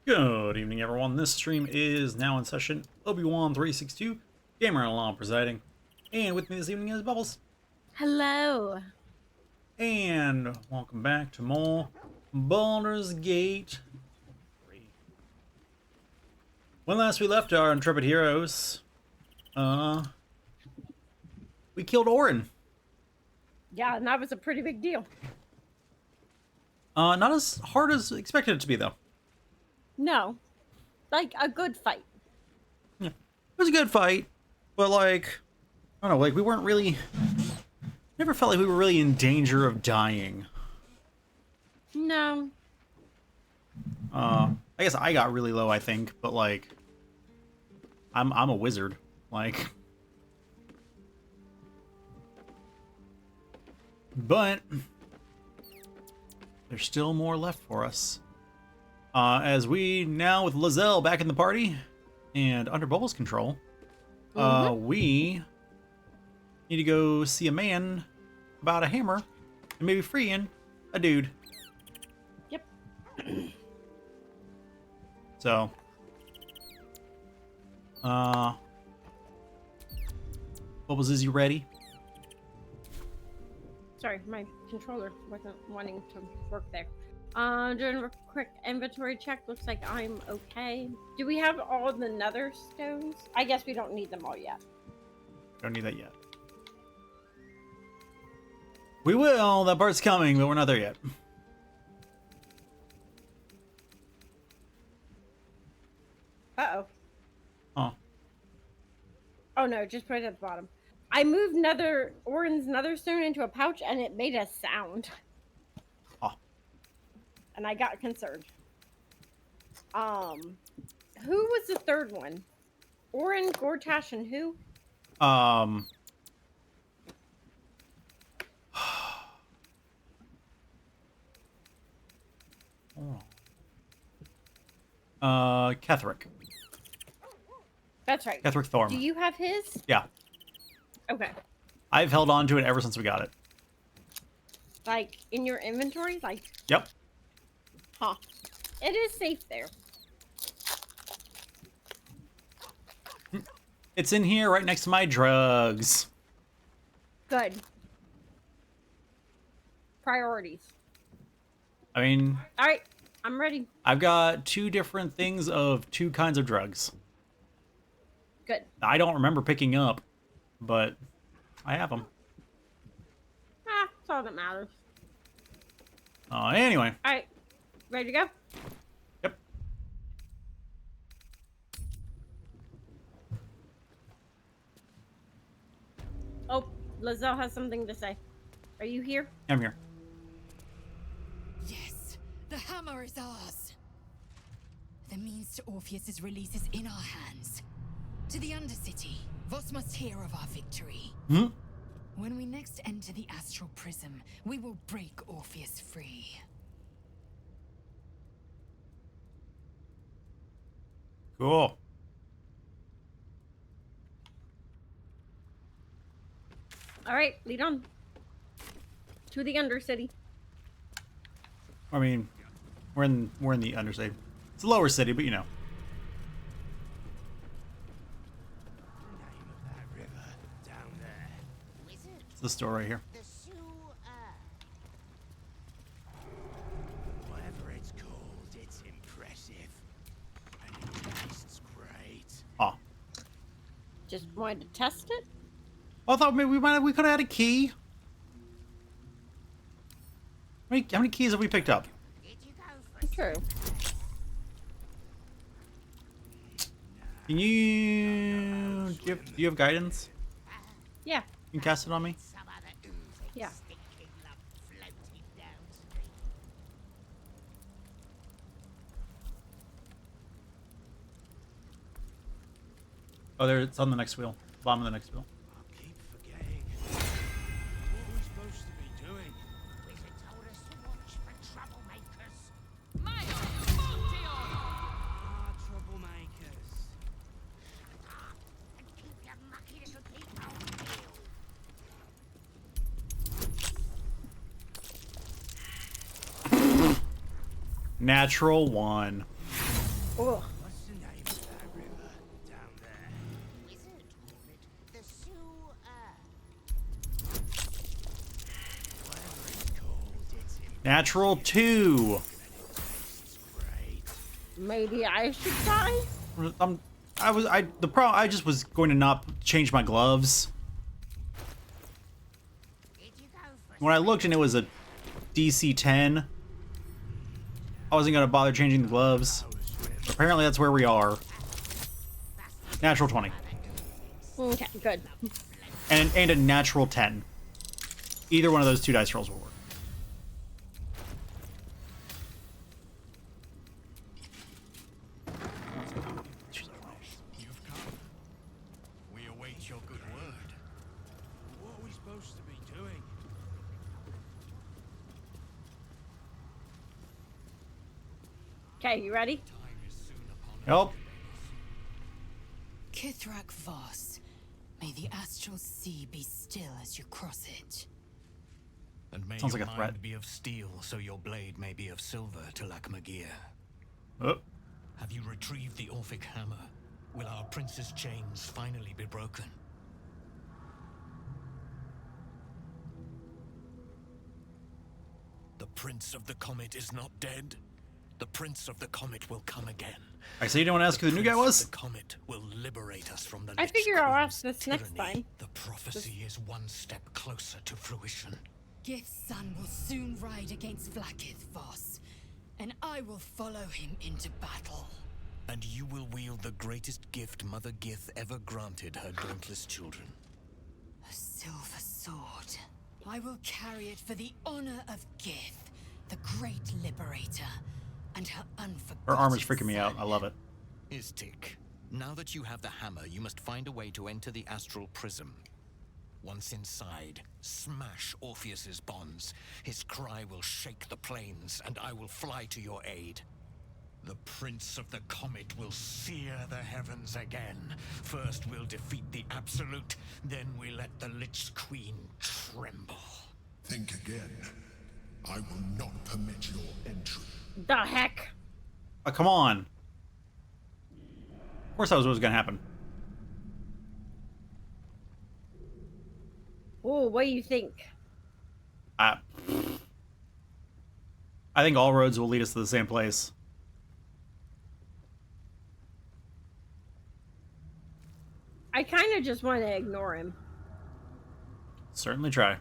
Good evening, everyone. This stream is now in session. Obi-Wan 362, Gamer Along presiding. And with me this evening is Bubbles. Hello. And welcome back to more Baldur's Gate 3. When last we left our intrepid heroes, we killed Orin. Yeah, and that was a pretty big deal. Not as hard as expected it to be, though. No. Like a good fight. Yeah. It was a good fight, but like, I don't know, like we weren't really, never felt like we were really in danger of dying. No. I guess I got really low, I think, but like, I'm a wizard, like. But there's still more left for us. As we now with Lizelle back in the party and under Bubbles' control, we need to go see a man about a hammer and maybe freeing a dude. Yep. So, Bubbles, is you ready? Sorry, my controller wasn't wanting to work there. Doing a quick inventory check. Looks like I'm okay. Do we have all the nether stones? I guess we don't need them all yet. Don't need that yet. We will. That part's coming, but we're not there yet. Uh-oh. Oh. Oh no, just put it at the bottom. I moved Orin's nether stone into a pouch and it made a sound. Oh. And I got concerned. Who was the third one? Orin, Gortash, and who? Ketherick. That's right. Ketherick Thorm. Do you have his? Yeah. Okay. I've held on to it ever since we got it. Like, in your inventory? Like... Yep. Huh. It is safe there. It's in here right next to my drugs. Good. Priorities. I mean... Alright, I'm ready. I've got two different things of two kinds of drugs. Good. I don't remember picking up, but I have them. Ah, that's all that matters. Anyway. Alright, ready to go? Yep. Oh, Lizelle has something to say. Are you here? I'm here. Yes, the hammer is ours. The means to Orpheus's release is in our hands. To the Undercity, Voss must hear of our victory. Hmm? When we next enter the Astral Prism, we will break Orpheus free. Cool. Alright, lead on. To the Undercity. I mean, we're in the Undercity. It's a lower city, but you know. It's the store right here. Whatever it's called, it's impressive. And it tastes great. Oh. Just wanted to test it? I thought maybe we could have had a key. How many keys have we picked up? True. Can you do you have guidance? Yeah. You can cast it on me. Yeah. Oh, there it's on the next wheel. Bottom of the next wheel. I keep forgetting. What are we supposed to be doing? Wizard told us to watch for troublemakers. Ah, troublemakers. And keep your mucky little feet on the wheel. Natural one. Oh, What's the name of that river down there? Wizard call it the sewer. Whatever it's called, it's Natural 2. tastes great. maybe I should try. I just was going to not change my gloves. Did you go for When I looked and it was a DC 10, I wasn't gonna bother changing the gloves. Apparently that's where we are. Natural 20. Okay, good. And a natural 10. Either one of those two dice rolls will work. You've come. We await your good word. What are we supposed to be doing? Okay, you ready? Time is soon upon us. Help. Kithrak Voss, may the astral sea be still as you cross it. And may Sounds your like a threat. mind be of steel, so your blade may be of silver to Lakmagir. Oh. Have you retrieved the Orphic hammer? Will our prince's chains finally be broken? The Prince of the Comet is not dead. The Prince of the Comet will come again. I see you don't ask who the new guy Prince was? of the Comet will liberate us from the I Lich figure I'll ask Queen's this next tyranny. time. The prophecy is one step closer to fruition. Gith's son will soon ride against Vlaakith Voss, and I will follow him into battle. And you will wield the greatest gift Mother Gith ever granted her dauntless children. A silver sword. I will carry it for the honor of Gith, the great liberator, and her unforgotten Her armor's freaking me out. son. I love it. Istik, now that you have the hammer, you must find a way to enter the astral prism. Once inside, smash Orpheus's bonds. His cry will shake the plains, and I will fly to your aid. The Prince of the Comet will sear the heavens again. First we'll defeat the Absolute, then we let the Lich Queen tremble. Think again. I will not permit your entry. The heck? Oh, come on. Of course that was what was gonna happen. Oh, what do you think? I think all roads will lead us to the same place. I kind of just want to ignore him. Certainly try.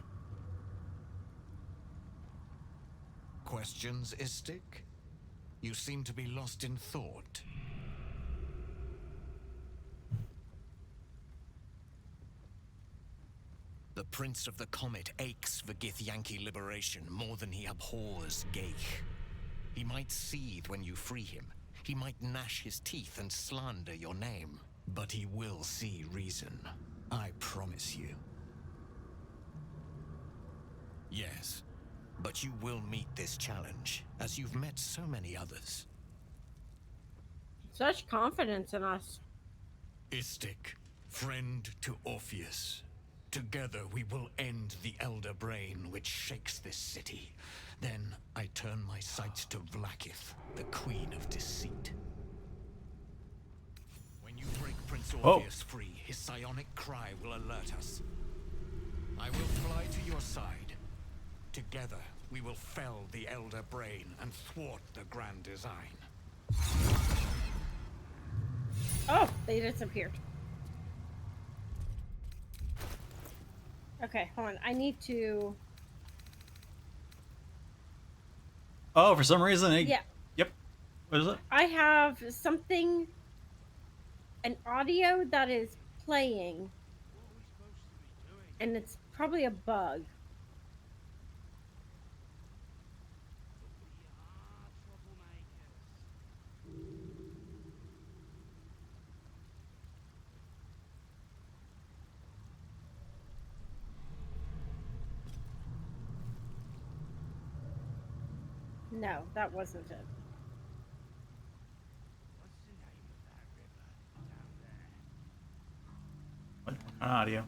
Questions, Istik? You seem to be lost in thought. The Prince of the Comet aches for Githyanki liberation more than he abhors Geich. He might seethe when you free him. He might gnash his teeth and slander your name. But he will see reason. I promise you. Yes, but you will meet this challenge, as you've met so many others. Such confidence in us. Istik, friend to Orpheus. Together we will end the Elder Brain which shakes this city. Then I turn my sights to Vlaakith, the Queen of Deceit. When you break Prince Orpheus free, his psionic cry will alert us. I will fly to your side. Together we will fell the Elder Brain and thwart the grand design. Oh, they disappeared. Okay, hold on. I need to... Oh, for some reason it... Yeah. Yep. What is it? I have something... An audio that is playing. And it's probably a bug. No, that wasn't it. What's the name of that river down there? What? An audio.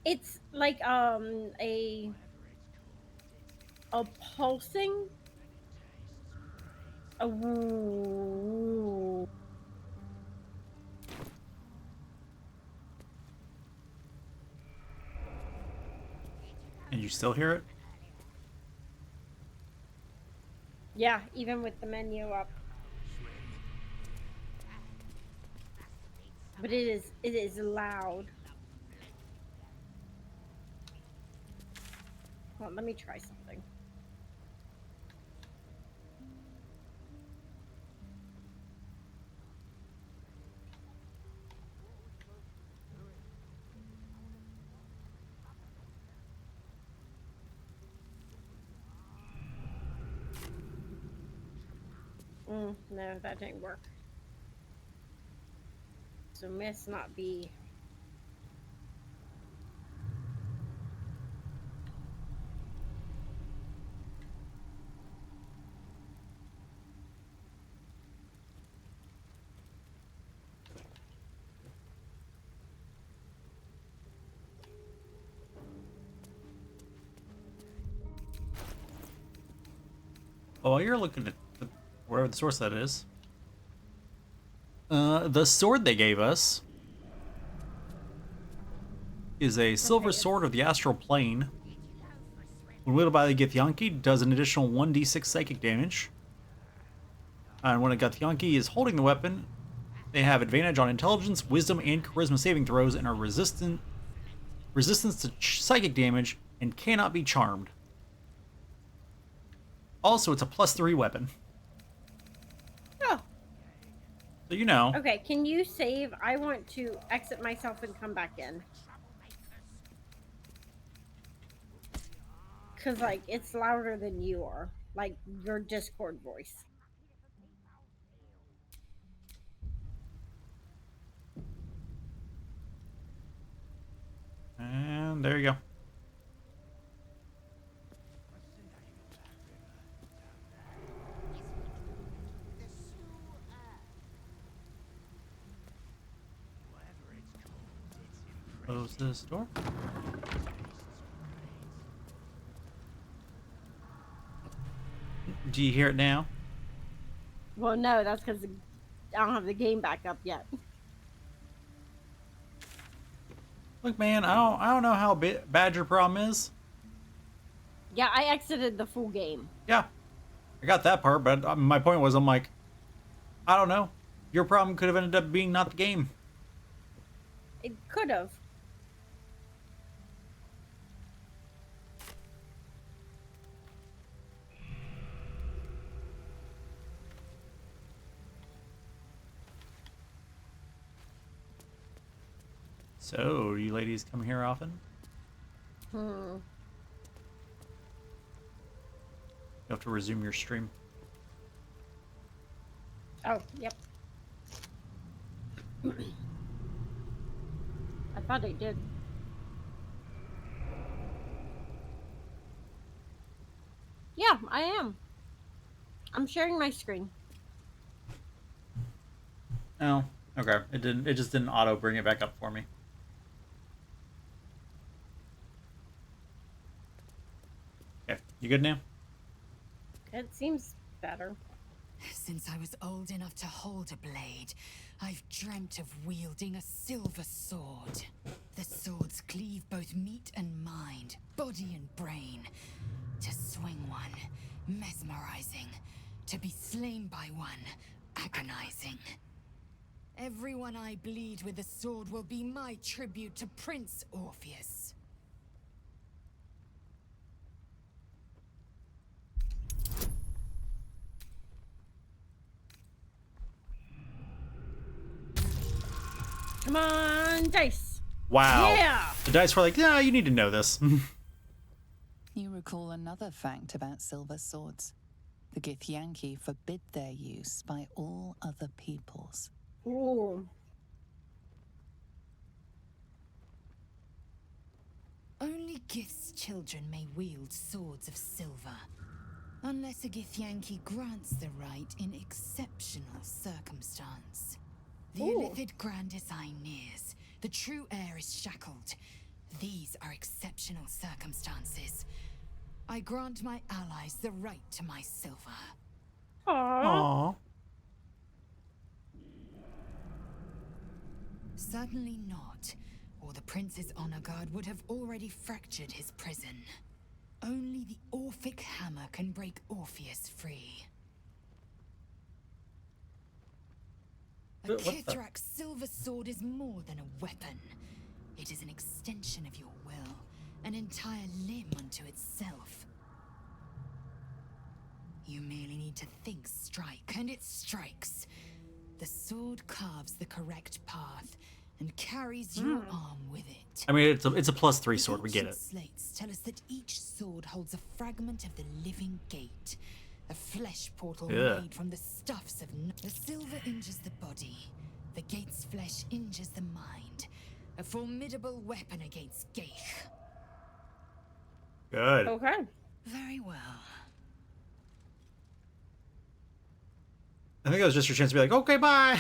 It's like a pulsing, Ooh. And you still hear it? Yeah, even with the menu up. But it is loud. Well, let me try something. No, that didn't work. So must not be. Oh, while you're looking at wherever the source that is, the sword they gave us is a silver Okay, sword of the astral plane. When wielded by the Githyanki, does an additional 1d6 psychic damage. And when a Githyanki is holding the weapon, they have advantage on intelligence, wisdom, and charisma saving throws, and are resistance to psychic damage, and cannot be charmed. Also, it's a +3 weapon. Oh, So you know. okay. Can you save? I want to exit myself and come back in. Cause like it's louder than you are. Like your Discord voice. And there you go. The sewer. Close this door. Do you hear it now? Well, no, that's because I don't have the game back up yet. Look, man, I don't know how bad your problem is. Yeah, I exited the full game. Yeah, I got that part, but my point was, I'm like, I don't know. Your problem could have ended up being not the game. It could have. So, you ladies come here often? Hmm. You have to resume your stream. Oh, yep. I thought I did. Yeah, I am. I'm sharing my screen. Oh, okay. It didn't. It just didn't auto bring it back up for me. Okay, you good now? It seems better. Since I was old enough to hold a blade, I've dreamt of wielding a silver sword. The swords cleave both meat and mind, body and brain. To swing one, mesmerizing. To be slain by one, agonizing. Everyone I bleed with a sword will be my tribute to Prince Orpheus. Come on, dice. Wow. Yeah. The dice were like, yeah, you need to know this. You recall another fact about silver swords. The Githyanki forbid their use by all other peoples. Ooh. Only Gith's children may wield swords of silver. Unless a Githyanki grants the right in exceptional circumstance. The Ooh. Illithid Grand Design nears. The true heir is shackled. These are exceptional circumstances. I grant my allies the right to my silver. Aww. Aw. Certainly not, or the prince's honor guard would have already fractured his prison. Only the Orphic hammer can break Orpheus free. A What the- Kithrak's silver sword is more than a weapon. It is an extension of your will, an entire limb unto itself. You merely need to think strike, and it strikes. The sword carves the correct path and carries your arm with it. I mean, it's a +3 The sword. We get ancient it. slates tell us that each sword holds a fragment of the living gate, a flesh portal Yeah. made from the stuffs of. The silver injures the body, the gate's flesh injures the mind. A formidable weapon against Gaich. Good. Okay. Very well. I think that was just your chance to be like, okay, bye.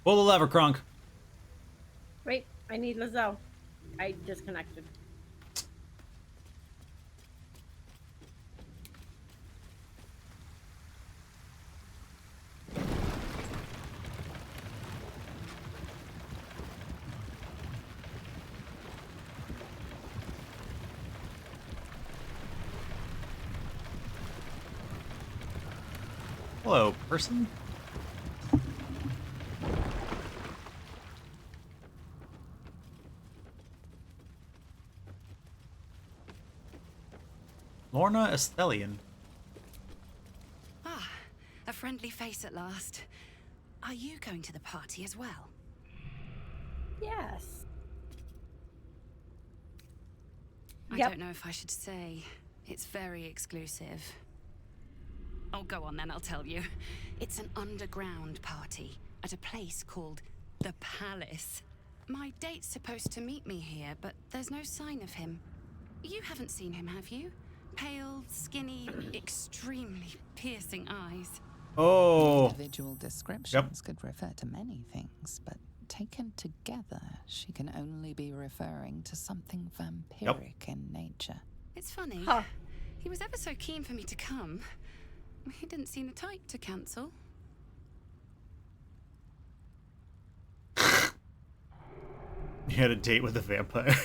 Pull the lever, Krunk. Wait, I need Lizelle. I disconnected. Hello, person. Lorna Estelian. Ah, a friendly face at last. Are you going to the party as well? Yes. I Yep. don't know if I should say. It's very exclusive. Oh, go on then, I'll tell you. It's an underground party at a place called the Palace. My date's supposed to meet me here, but there's no sign of him. You haven't seen him, have you? Pale, skinny, extremely piercing eyes. Oh. Individual descriptions could refer to many things, but taken together, she can only be referring to something vampiric in nature. It's funny. Huh. He was ever so keen for me to come. He didn't seem the type to cancel. You had a date with a vampire.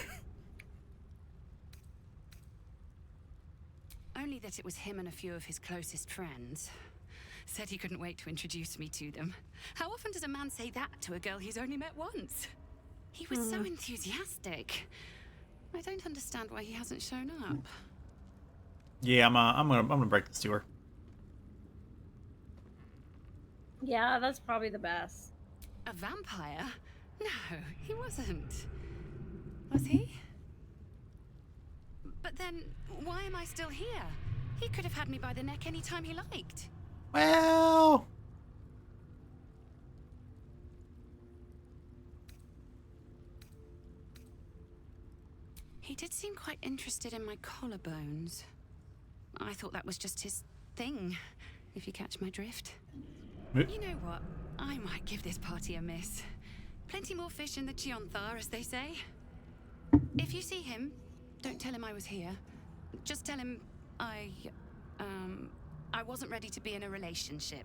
Only that it was him and a few of his closest friends. Said he couldn't wait to introduce me to them. How often does a man say that to a girl he's only met once? He was so enthusiastic. I don't understand why he hasn't shown up. Yeah, I'm gonna break this to her. Yeah, that's probably the best. A vampire? No, he wasn't. Was he? But then, why am I still here? He could have had me by the neck any time he liked. Well, He did seem quite interested in my collarbones. I thought that was just his thing, if you catch my drift. You know what? I might give this party a miss. Plenty more fish in the Chionthar, as they say. If you see him, don't tell him I was here. Just tell him I wasn't ready to be in a relationship.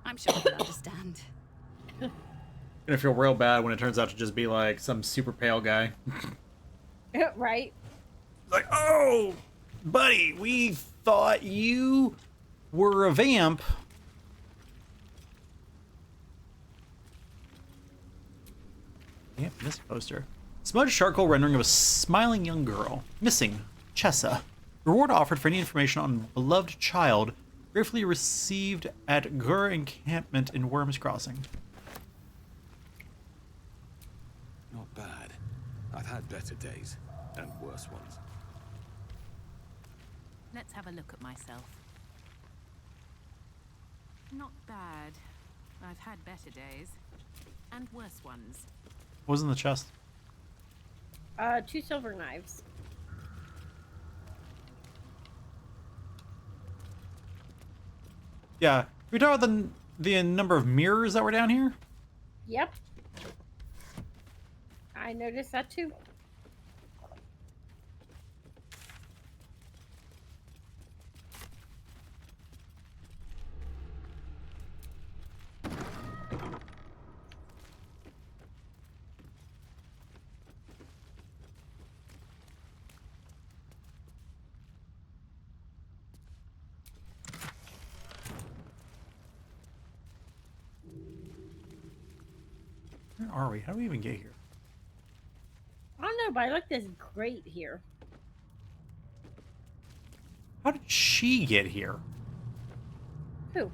I'm sure he'll understand. gonna feel real bad when it turns out to just be like some super pale guy. Right? Like, oh, buddy, we thought you were a vamp. Yep, this poster. Smudged charcoal rendering of a smiling young girl. Missing. Chessa. Reward offered for any information on beloved child. Gratefully received at Gur encampment in Worms Crossing. Not bad. I've had better days, and worse ones. Let's have a look at myself. Not bad. I've had better days. And worse ones. What was in the chest? 2 silver knives. Yeah. We talk about the number of mirrors that were down here? Yep. I noticed that too. Where are we? How do we even get here? I don't know, but I like this grate here. How did she get here? Who?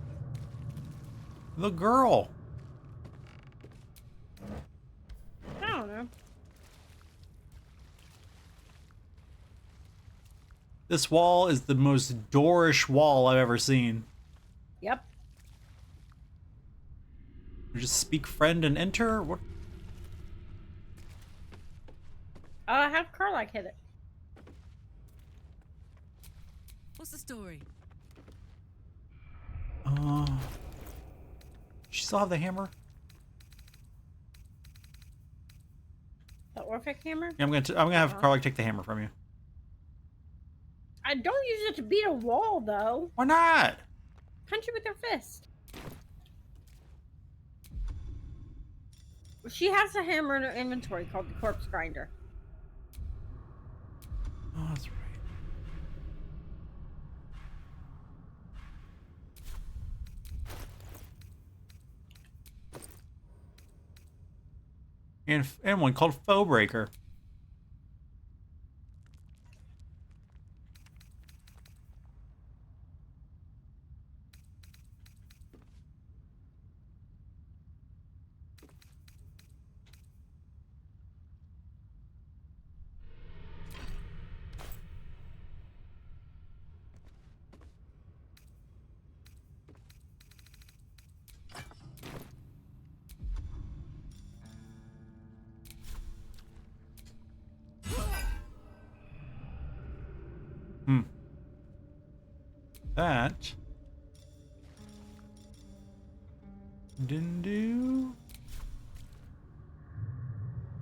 The girl. I don't know. This wall is the most doorish wall I've ever seen. Yep. You just speak friend and enter? What? Have Carlac hit it. What's the story? She still have the hammer? The Orphic hammer? Yeah, I'm gonna have Carlac take the hammer from you. I don't use it to beat a wall, though. Why not? Punch it with her fist. She has a hammer in her inventory called the Corpse Grinder. Oh, that's right. And one called Foe Breaker. That didn't do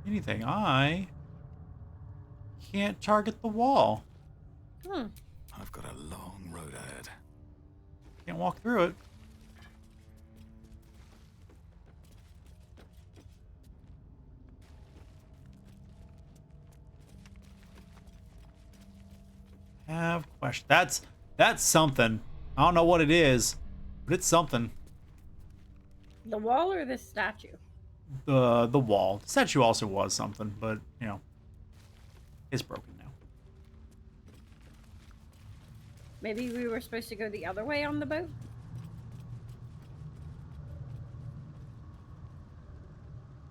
anything. I can't target the wall. I've got a long road ahead. Can't walk through it. Have question. That's something. I don't know what it is, but it's something. The wall or the statue? The wall. The statue also was something, but you know, it's broken now. Maybe we were supposed to go the other way on the boat?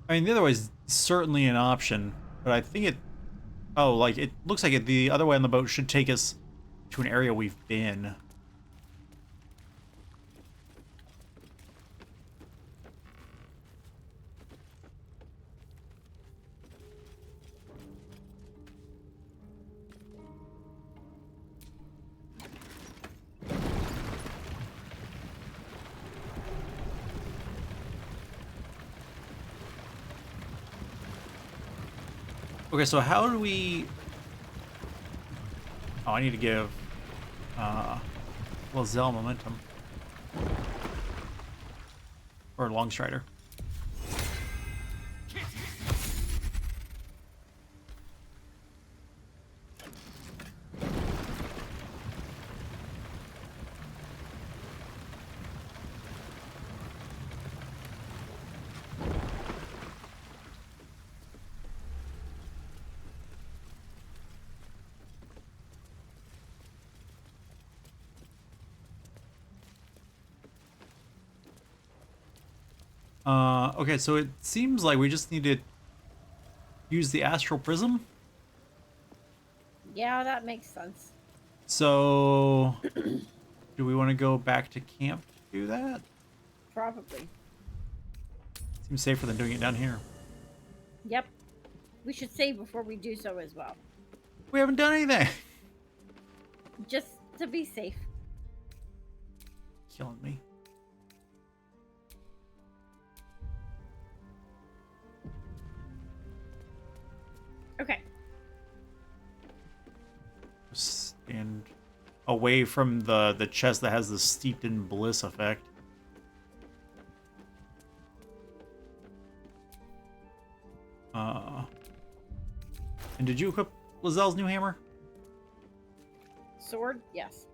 I mean, the other way is certainly an option, but I think it. Oh, like it looks like the other way on the boat should take us to an area we've been. Okay, so how do we... Oh, I need to give Lozelle momentum. Or Longstrider. Okay, so it seems like we just need to use the Astral Prism. Yeah, that makes sense. So, do we want to go back to camp to do that? Probably. Seems safer than doing it down here. Yep. We should save before we do so as well. We haven't done anything. Just to be safe. Killing me. Okay. Stand away from the chest that has the steeped in bliss effect. And did you equip Lazelle's new hammer? Sword? Yes.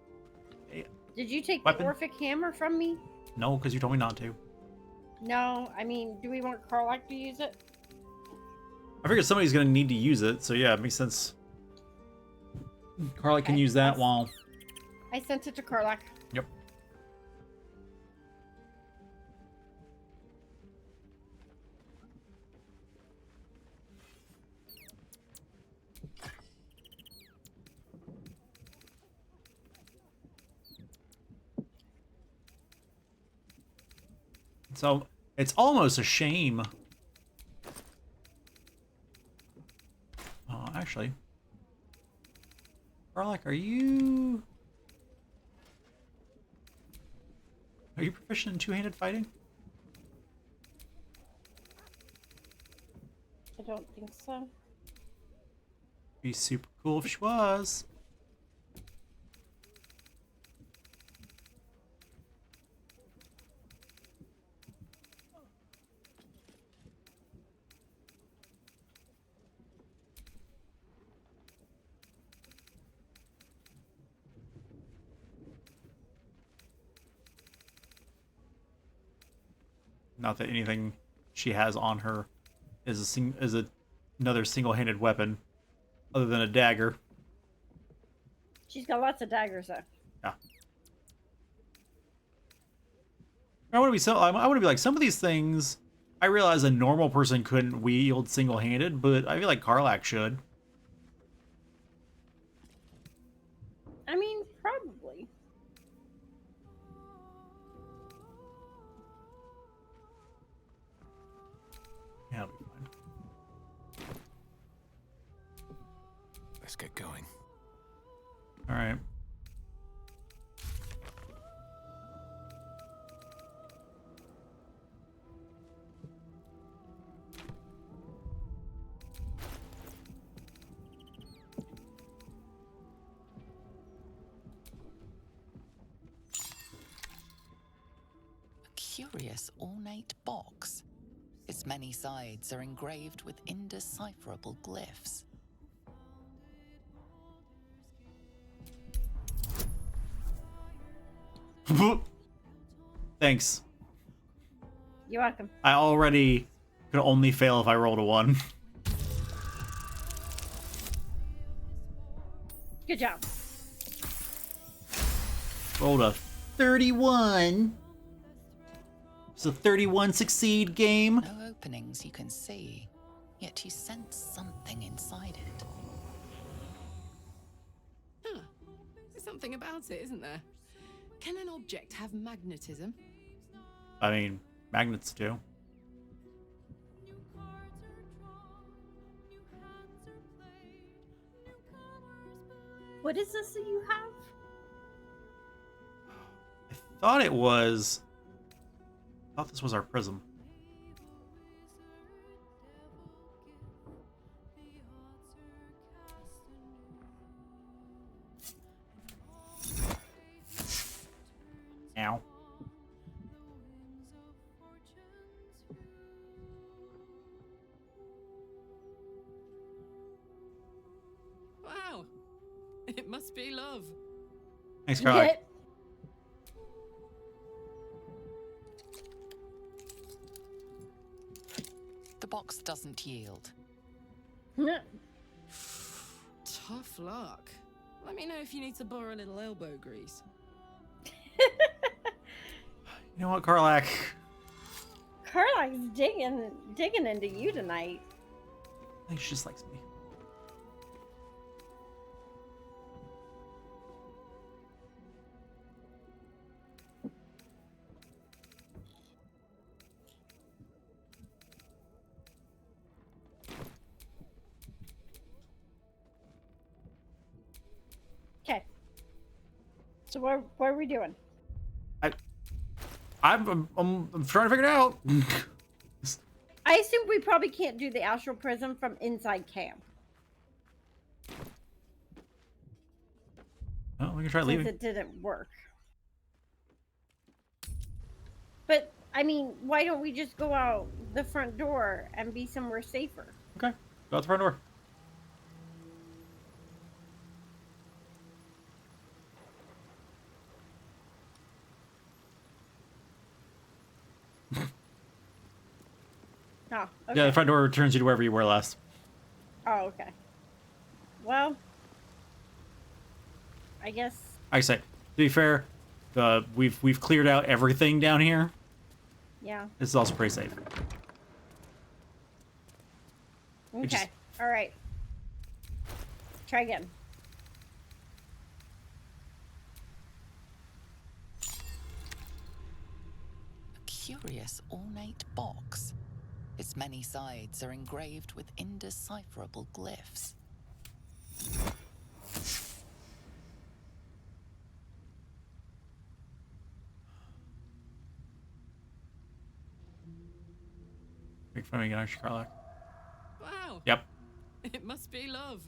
Yeah. Did you take Weapon? the Orphic hammer from me? No, because you told me not to. No, I mean, do we want Carlac to use it? I figured somebody's gonna need to use it, so yeah, it makes sense. Carly can Okay, use that while... I sent it to Carlac. Yep. So, it's almost a shame. Oh, actually. Carlac, are you proficient in two-handed fighting? I don't think so. Be super cool if she was. Not that anything she has on her is another single-handed weapon, other than a dagger. She's got lots of daggers, though. Yeah. I want to be like, some of these things, I realize a normal person couldn't wield single-handed, but I feel like Carlac should. I mean, probably. Yeah, it'll be fine. Let's get going. All right. A curious ornate box. Its many sides are engraved with indecipherable glyphs. Thanks. You're welcome. I already could only fail if I rolled a 1. Good job. Rolled a 31. It's a 31 succeed game. No openings you can see, yet you sense something inside it. Huh. There's something about it, isn't there? Can an object have magnetism? I mean, magnets do. What is this that you have? I thought it was... I thought this was our prism. Ow. Wow. It must be love. Thanks, Carly. The box doesn't yield. Tough luck. Let me know if you need to borrow a little elbow grease. You know what, Carlac? Carlac's digging into you tonight. I think she just likes me. Okay. So what are we doing? I'm trying to figure it out. I assume we probably can't do the astral prism from inside camp. Oh, we can try Since leaving. it didn't work. But, I mean, why don't we just go out the front door and be somewhere safer? Okay, go out the front door. Oh, okay. Yeah, the front door returns you to wherever you were last. Oh, okay. Well, I guess. I say, to be fair, we've cleared out everything down here. Yeah. This is also pretty safe. Okay. All right. Try again. A curious ornate box. Its many sides are engraved with indecipherable glyphs. Make fun of me again, Sherlock. Wow. Yep. It must be love.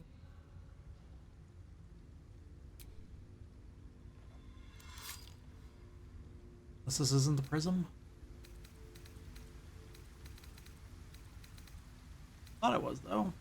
This isn't the prism? Thought it was, though.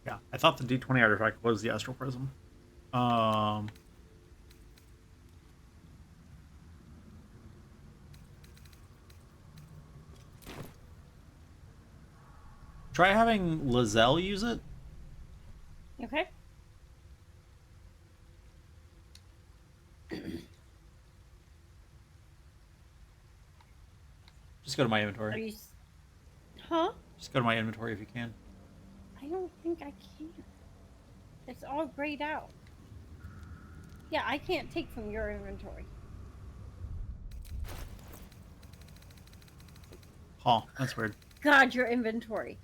Yeah, I thought the D20 artifact was the astral prism. Try having Lizelle use it. Okay. Just go to my Are inventory. you? Huh? Just go to my inventory if you can. I don't think I can. It's all grayed out. Yeah, I can't take from your inventory. Huh, that's weird. God, your inventory.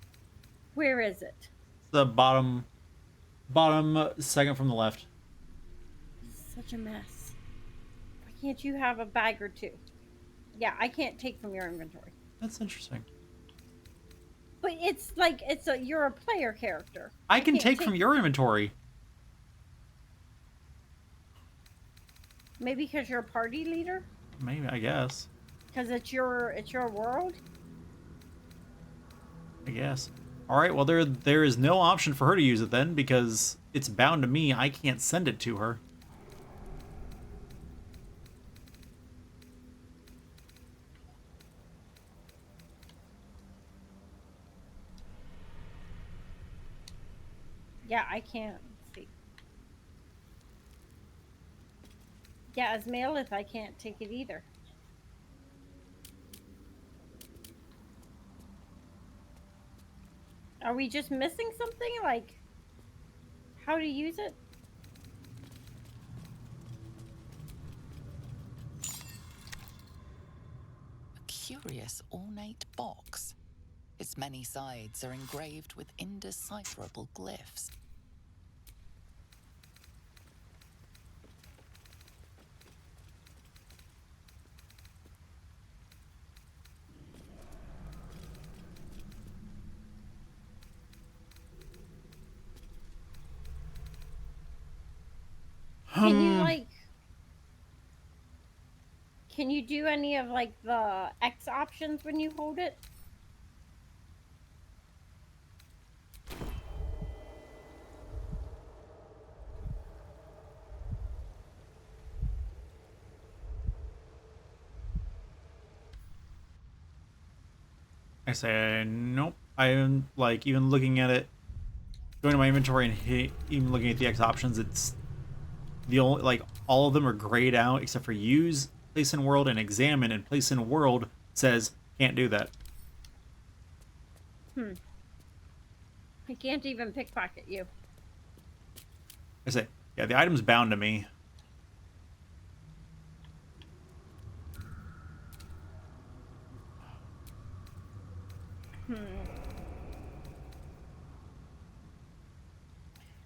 Where is it? The bottom second from the left. Such a mess. Why can't you have a bag or two? Yeah, I can't take from your inventory. That's interesting. But it's like you're a player character. I can can't take from your inventory. Maybe because you're a party leader? Maybe, I guess. Because it's your world? I guess. Alright, well there is no option for her to use it then, because it's bound to me. I can't send it to her. Yeah, I can't. Let's see. Yeah, as Malith, I can't take it either. Are we just missing something? Like, how to use it? A curious ornate box. Its many sides are engraved with indecipherable glyphs. Can you like? Can you do any of like the X options when you hold it? I say nope. I am like even looking at it, going to my inventory and even looking at the X options. It's the only like all of them are grayed out except for use, place in world, and examine. And place in world says can't do that. I can't even pickpocket you. I say yeah, the item's bound to me.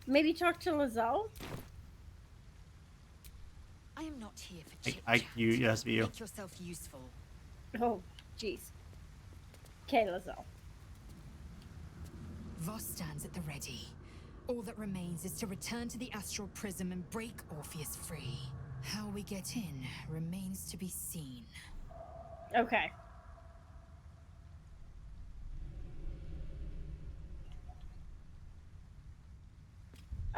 Maybe talk to Lizelle? I am not here for chit It has to be you. Make yourself useful. Oh, jeez. Okay, Lizelle. Voss stands at the ready. All that remains is to return to the astral prism and break Orpheus free. How we get in remains to be seen. Okay.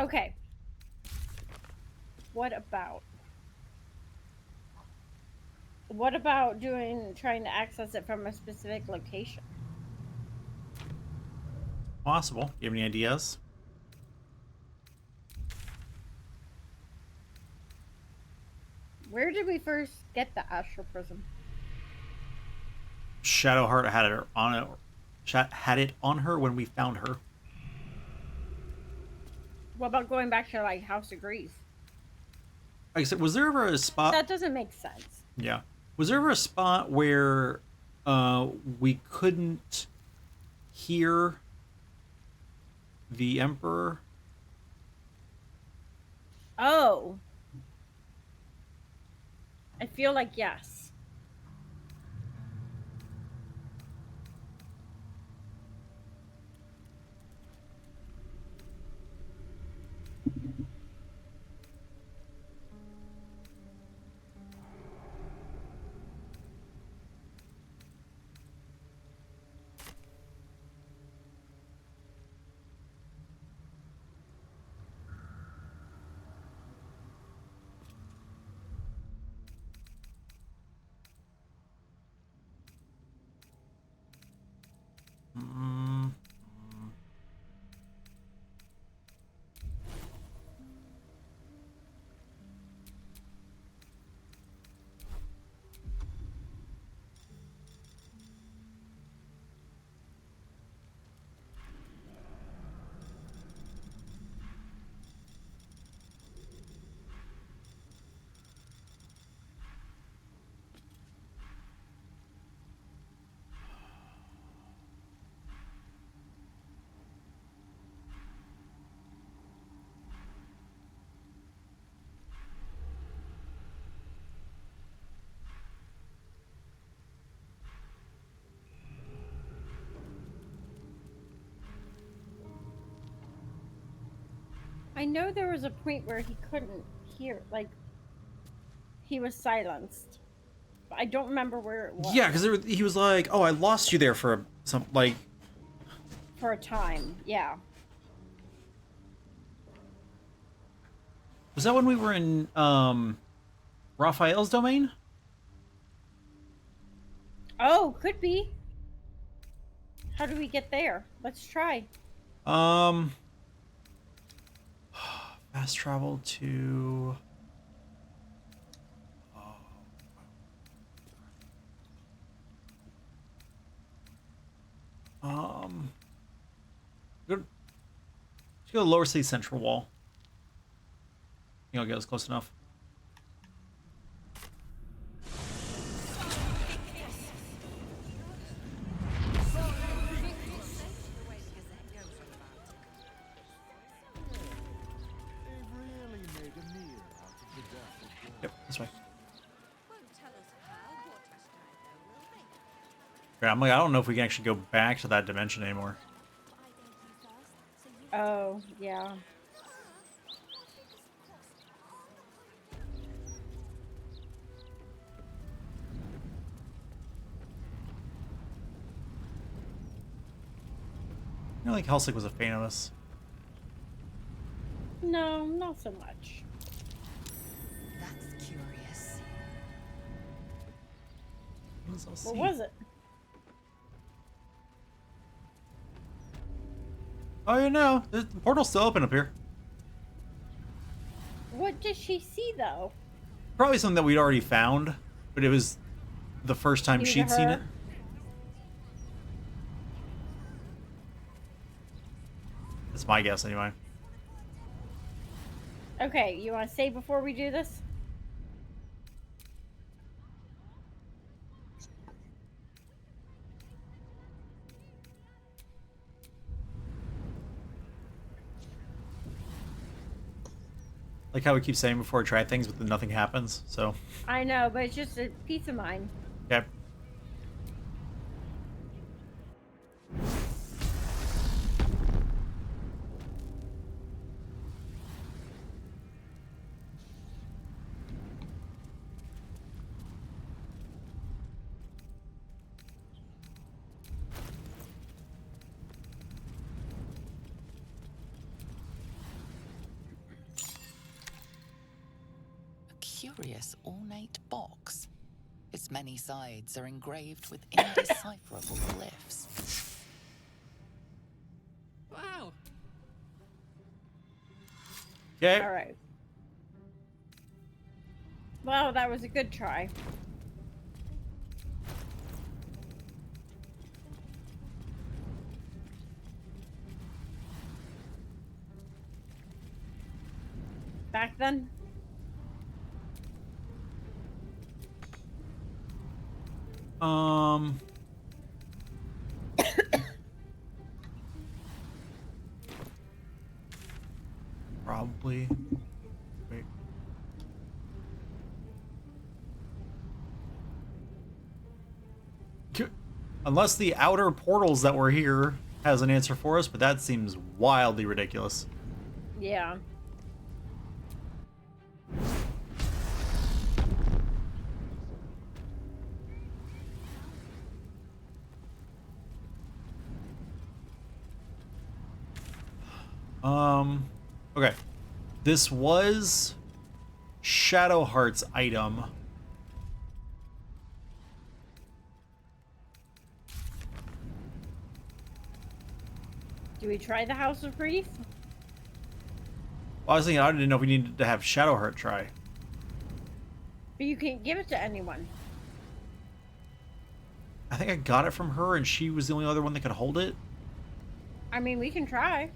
Okay. What about trying to access it from a specific location? Possible. You have any ideas? Where did we first get the astral prism? Shadowheart had it on it. Had it on her when we found her. What about going back to like House of Grief? Like I said, was there ever a spot? That doesn't make sense. Yeah. Was there ever a spot where we couldn't hear the Emperor? Oh. I feel like yes. Mm. I know there was a point where he couldn't hear, like he was silenced. But I don't remember where it was. Yeah, because he was like, "Oh, I lost you there for some like." For a time, yeah. Was that when we were in Raphael's domain? Oh, could be. How do we get there? Let's try. Fast travel to. Good. Let's go to Lower City Central Wall. I think I'll get us close enough. Yep, this way. Yeah, I'm like, I don't know if we can actually go back to that dimension anymore. Oh, yeah. I don't think Helsing was a fan of us. No, not so much. That's curious. What was it? Oh, you know, the portal's still open up here. What did she see, though? Probably something that we'd already found, but it was the first time New to she'd seen her. it. That's my guess, anyway. Okay, you want to save before we do this? Like how we keep saying before we try things, but then nothing happens. So. I know, but it's just a peace of mind. Yep. Curious ornate box. Its many sides are engraved with indecipherable glyphs. Wow. Okay. All right. Well, that was a good try. Back then? Probably. Wait. Unless the outer portals that were here has an answer for us, but that seems wildly ridiculous. Yeah. Okay. This was Shadowheart's item. Do we try the House of Grief? Well, I was thinking I didn't know if we needed to have Shadowheart try. But you can't give it to anyone. I think I got it from her and she was the only other one that could hold it. I mean, we can try.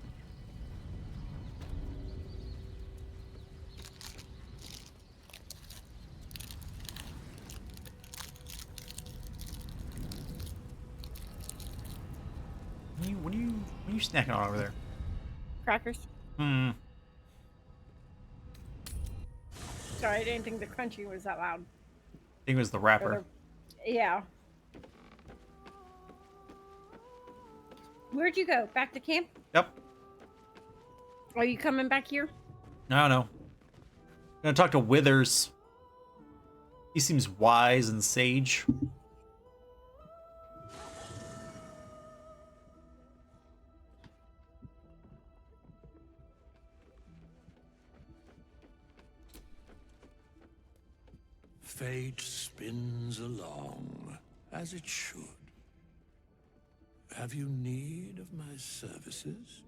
What are you snacking on over there? Crackers. Hmm. Sorry, I didn't think the crunchy was that loud. I think it was the wrapper. Yeah. Where'd you go? Back to camp? Yep. Are you coming back here? I don't know. Gonna talk to Withers. He seems wise and sage. Fate spins along, as it should. Have you need of my services?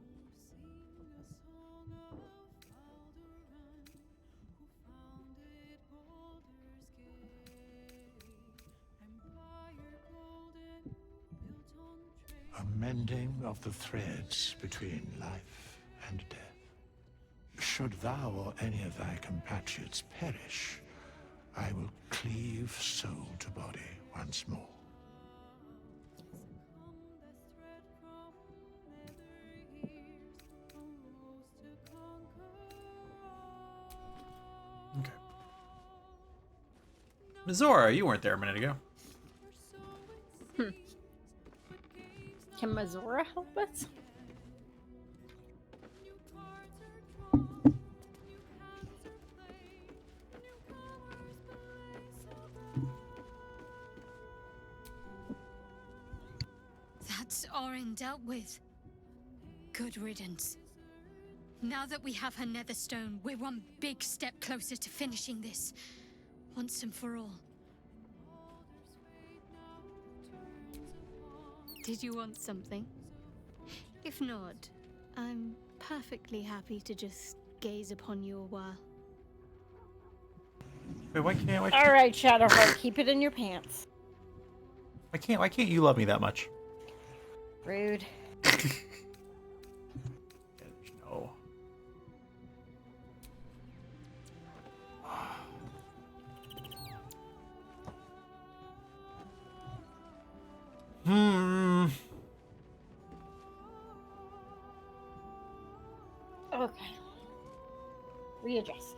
A mending of the threads between life and death. Should thou or any of thy compatriots perish, I will cleave soul to body once more. Okay. Mizora, you weren't there a minute ago. Can Mazora help us? That's Orin dealt with. Good riddance. Now that we have her netherstone, we're one big step closer to finishing this. Once and for all. Did you want something? If not, I'm perfectly happy to just gaze upon you a while. Wait, why can't All right, Shadowheart, keep it in your pants. why can't you love me that much? Rude. No. Okay. Readjust.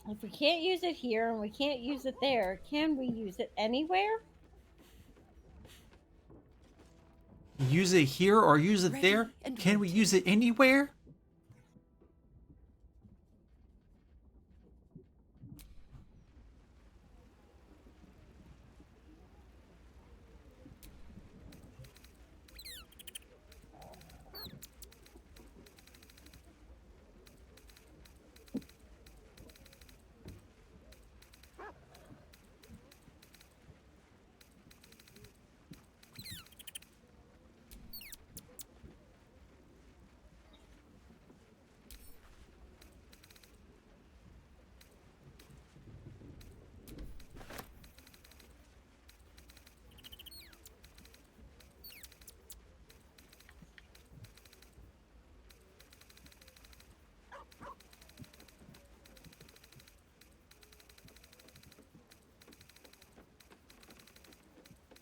If we can't use it here and we can't use it there, can we use it anywhere? Use it here or use it Ready there? and Can we waiting. use it anywhere?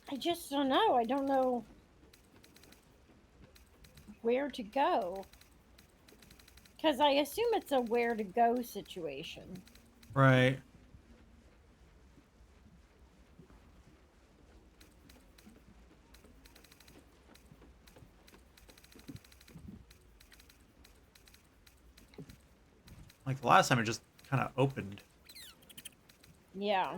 I just don't know. I don't know where to go. Because I assume it's a where to go situation. Right. Like the last time it just kind of opened. Yeah.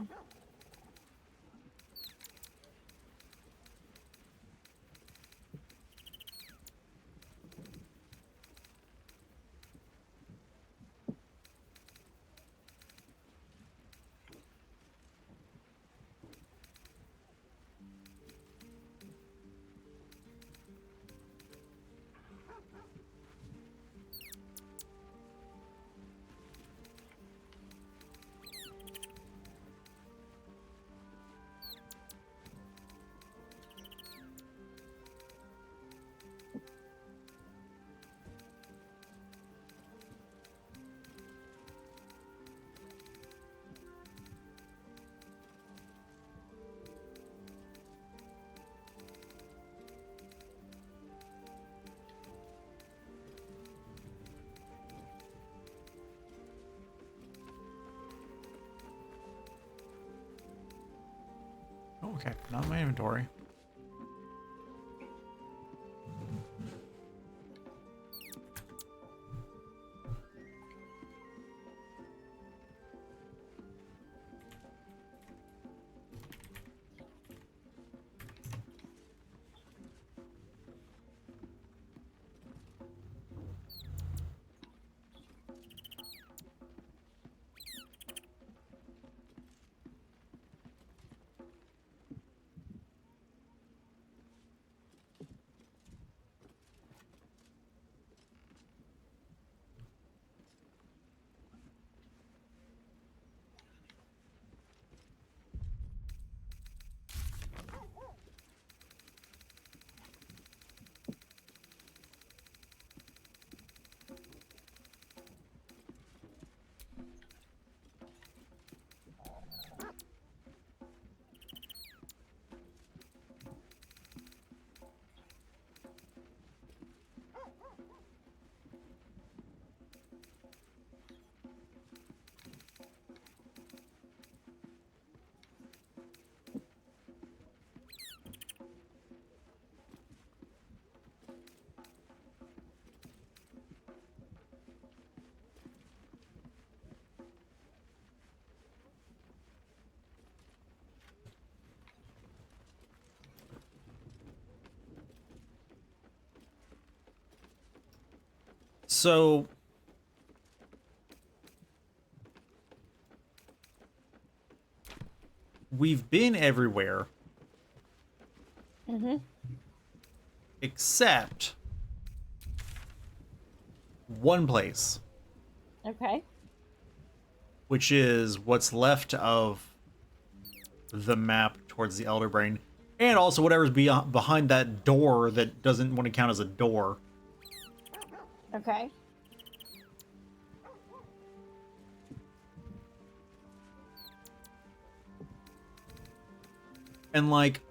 Oh, okay, not in my inventory. So we've been everywhere. Mm-hmm. Except one place, Okay. which is what's left of the map towards the Elder Brain, and also whatever's behind that door that doesn't want to count as a door. Okay. And like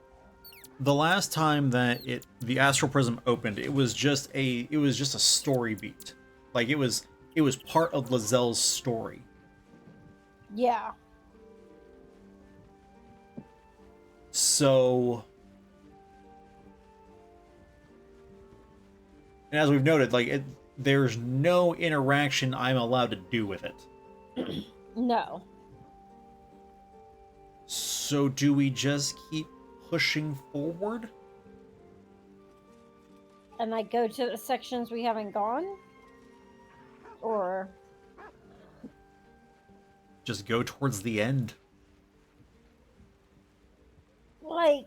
the last time that the Astral Prism opened, it was just a story beat. Like it was part of Lazelle's story. Yeah. So, and as we've noted, like there's no interaction I'm allowed to do with it. No. So do we just keep pushing forward? And I go to the sections we haven't gone? Or Just go towards the end? like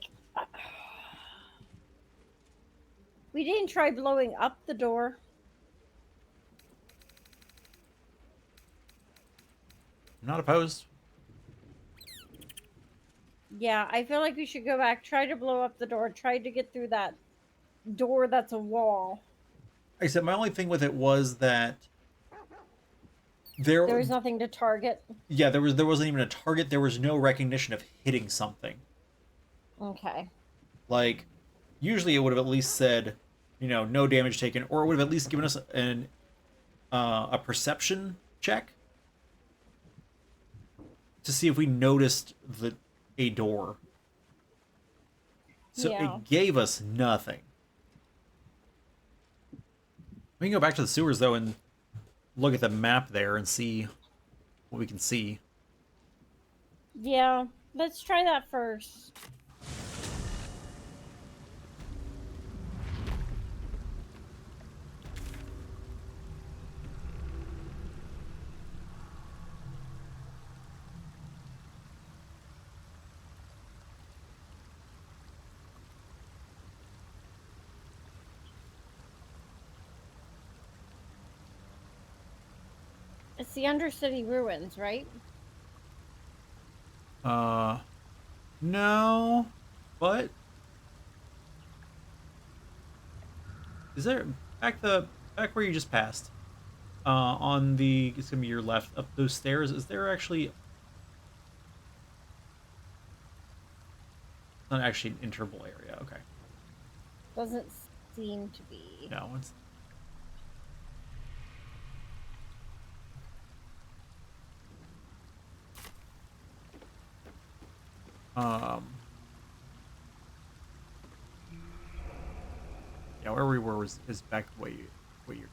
we didn't try blowing up the door. I'm not opposed. Yeah, I feel like we should go back, try to blow up the door, try to get through that door that's a wall. I said my only thing with it was that there was nothing to target. Yeah, there wasn't even a target. There was no recognition of hitting something. Okay. Like, usually it would have at least said, no damage taken, or it would have at least given us a perception check to see if we noticed a door. So Yeah. it gave us nothing. We can go back to the sewers though and look at the map there and see what we can see. Yeah, let's try that first. It's the Undercity ruins, right? No, but is there back where you just passed? On it's gonna be your left up those stairs. Is there actually not actually an enterable area? Okay. Doesn't seem to be. No, it's. Yeah, where we were is back the way you're going.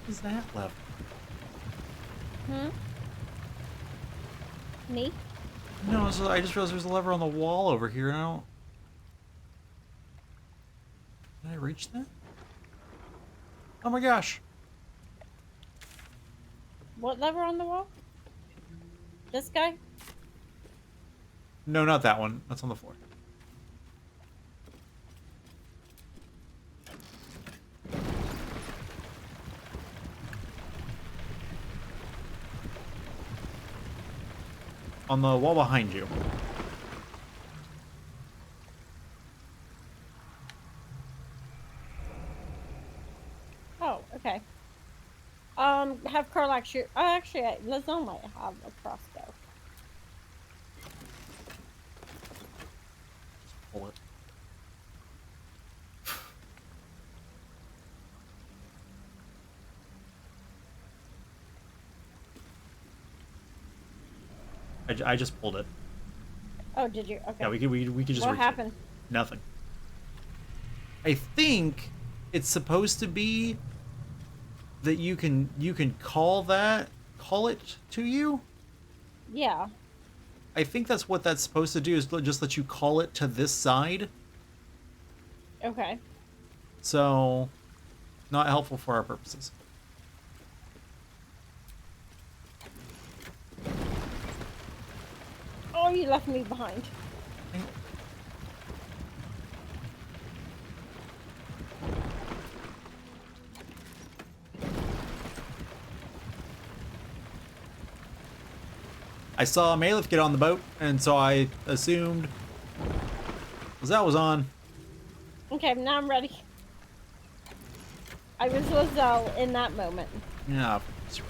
What is that lever? Me? No, so I just realized there's a lever on the wall over here. And Did I reach that? Oh my gosh! What lever on the wall? This guy? No, not that one. That's on the floor. On the wall behind you. Oh, okay. Have Karlak shoot. Oh, actually, Lazone might have a crossbow. Pull it. I just pulled it. Oh, did you? Okay. Yeah, we could just. What reach it. happened? Nothing. I think it's supposed to be that you can call it to you. Yeah. I think that's what that's supposed to do, is just let you call it to this side. Okay. So, not helpful for our purposes. Oh, you left me behind. I saw Malith get on the boat, and so I assumed Lizelle was on. Okay, now I'm ready. I was Lizelle in that moment. Yeah, sure.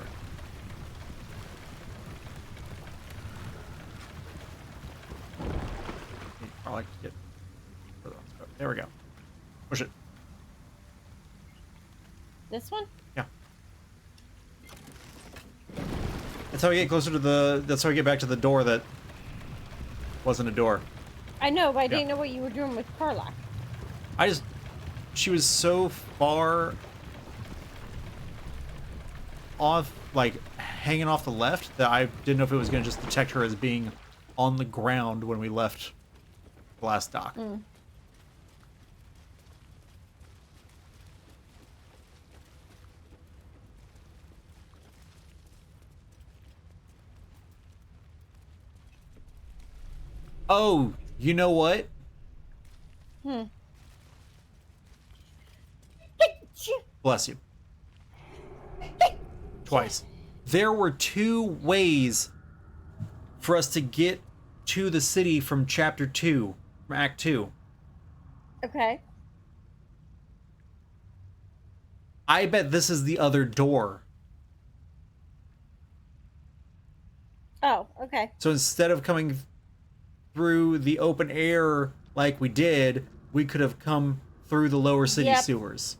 I like to get. There we go. Push it. This one? Yeah. That's how we get closer to the. That's how we get back to the door that wasn't a door. I know, but I didn't know what you were doing with Karlach. She was so far off, like hanging off the left, that I didn't know if it was going to just detect her as being on the ground when we left the last dock. Mm. Oh, you know what? Bless you. Twice. There were 2 ways for us to get to the city from chapter 2, from Act 2. Okay. I bet this is the other door. Oh, okay. So instead of coming through the open air like we did, we could have come through the lower city sewers.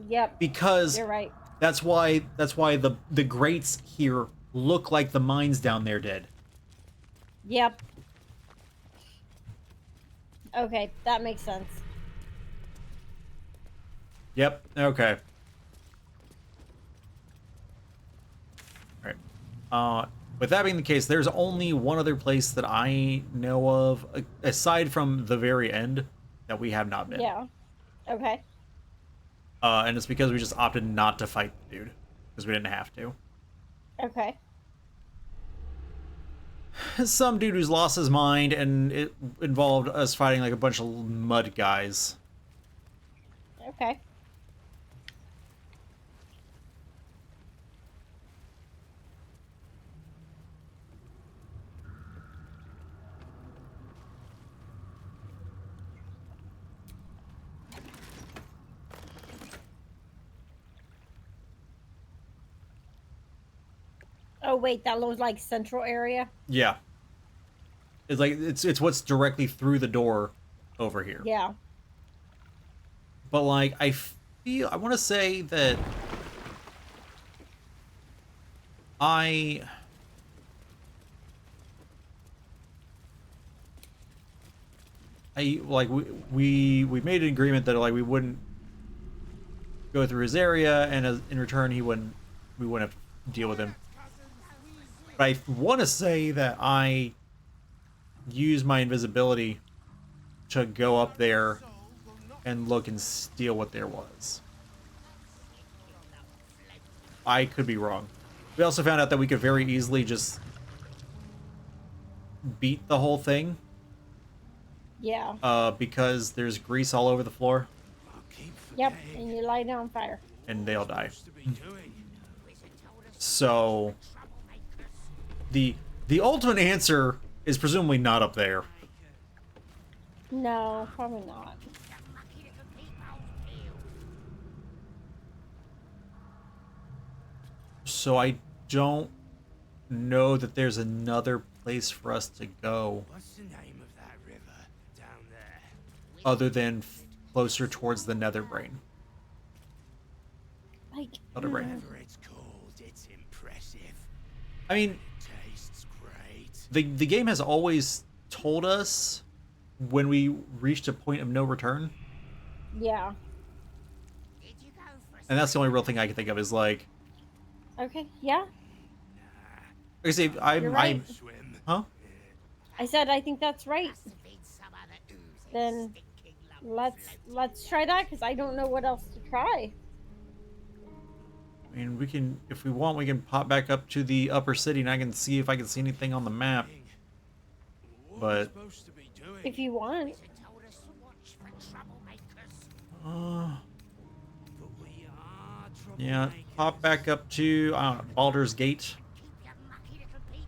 Yep. Because you're right. That's why the grates here look like the mines down there did. Yep. Okay, that makes sense. Yep. Okay. All right. With that being the case, there's only one other place that I know of, aside from the very end, that we have not been. Yeah. Okay. And it's because we just opted not to fight the dude, because we didn't have to. Okay. Some dude who's lost his mind, and it involved us fighting like a bunch of mud guys. Okay. Oh wait, that looks like central area. Yeah. It's like it's what's directly through the door over here. Yeah. But like I want to say that I like we made an agreement that like we wouldn't go through his area, and in return we wouldn't have to deal with him. But I want to say that I used my invisibility to go up there and look and steal what there was. I could be wrong. We also found out that we could very easily just beat the whole thing. Yeah. Because there's grease all over the floor. Yep, and you light it on fire. And they'll die. So the ultimate answer is presumably not up there. No, probably not. So I don't know that there's another place for us to go. What's the name of that river down there? Other than closer towards the nether brain. Like, whatever it's called, it's impressive. I mean, It tastes great. the game has always told us when we reached a point of no return. Yeah. And that's the only real thing I can think of is like, Okay, yeah. like I say, You're right. Huh? I said I think that's right. Then let's try that, because I don't know what else to try. I mean, we can, if we want, we can pop back up to the upper city and I can see if I can see anything on the map. But If you want. Yeah, pop back up to Baldur's Gate.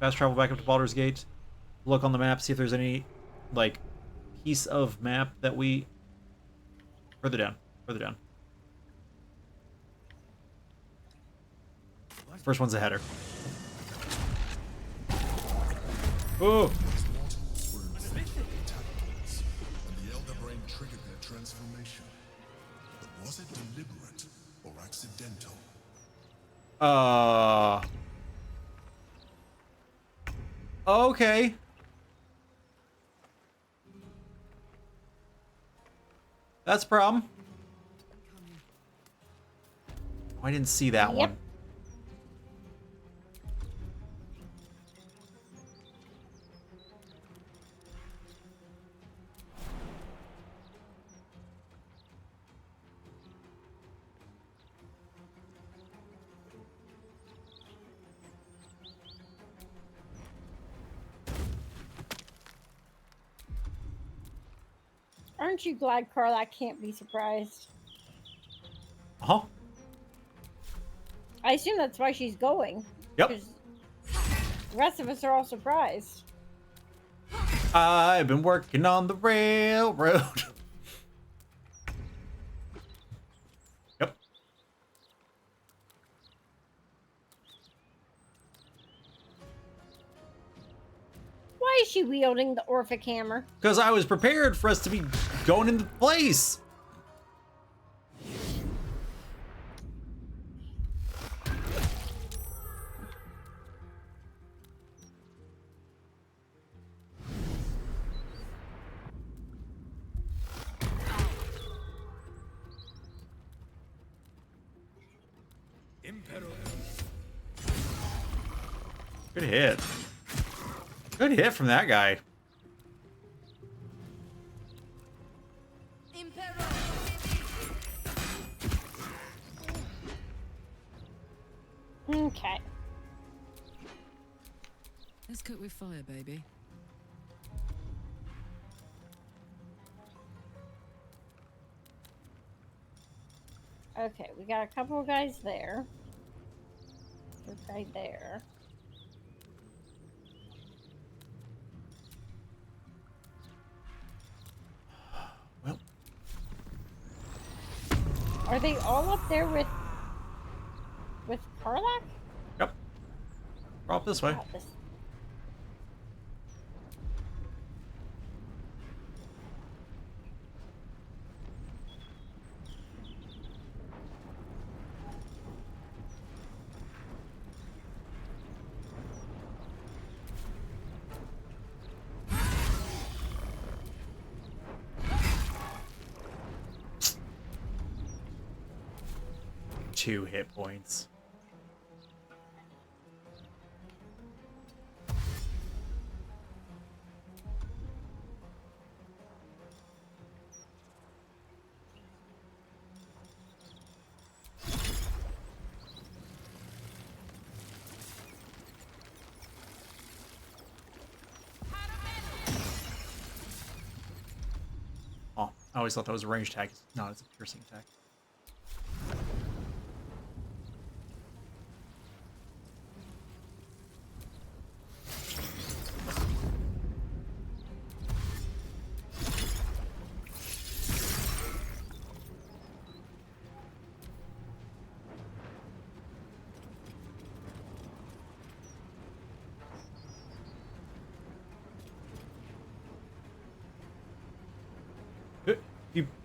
fast travel back up to Baldur's Gate. Look on the map, see if there's any, like, piece of map that we... Further down. Further down. First one's a header. Oh! And the Elder Brain triggered their transformation. But was it deliberate or accidental? Okay. That's a problem. Oh, I didn't see that one. Aren't you glad Carla can't be surprised? Huh? I assume that's why she's going. Yep. 'Cause the rest of us are all surprised. I've been working on the railroad. Yep. Why is she wielding the Orphic hammer? Because I was prepared for us to be going into place. Good hit. Good hit from that guy. Okay. Let's cook with fire, baby. Okay, we got a couple of guys there. This guy there. Well. Are they all up there with Karlach? Yep. We're up this way. God, this... Two hit points. Oh, I always thought that was a ranged attack. No, it's a piercing attack.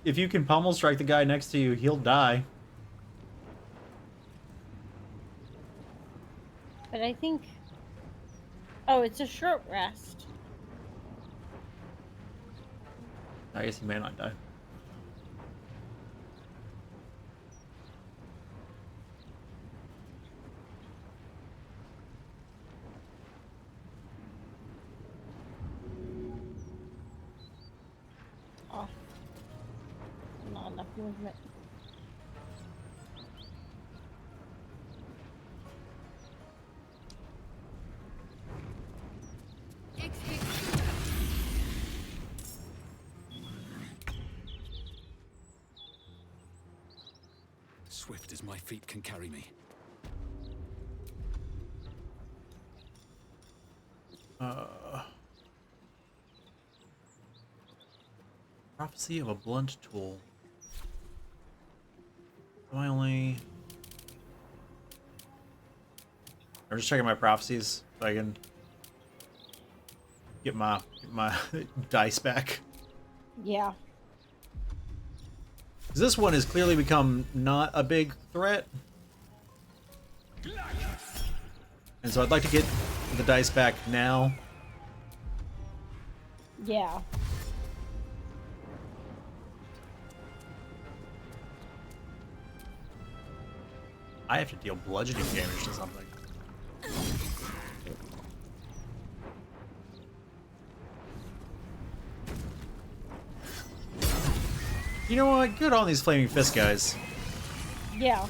If you can pummel strike the guy next to you, he'll die. But I think... Oh, it's a short rest. I guess he may not die. Oh. Not enough movement. Swift as my feet can carry me. Prophecy of a blunt tool. Do I only... I'm just checking my prophecies so I can get my dice back. Yeah. 'Cause this one has clearly become not a big threat. And so I'd like to get the dice back now. Yeah. I have to deal bludgeoning damage to something. You know what? Good on these flaming fist guys. Yeah.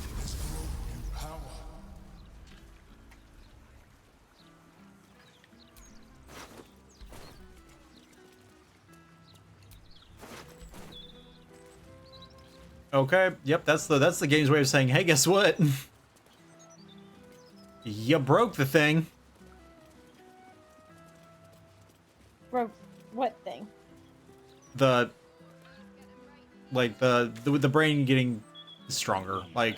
Okay. Yep. That's the game's way of saying, hey, guess what? You broke the thing. Broke what thing? The brain getting stronger. Like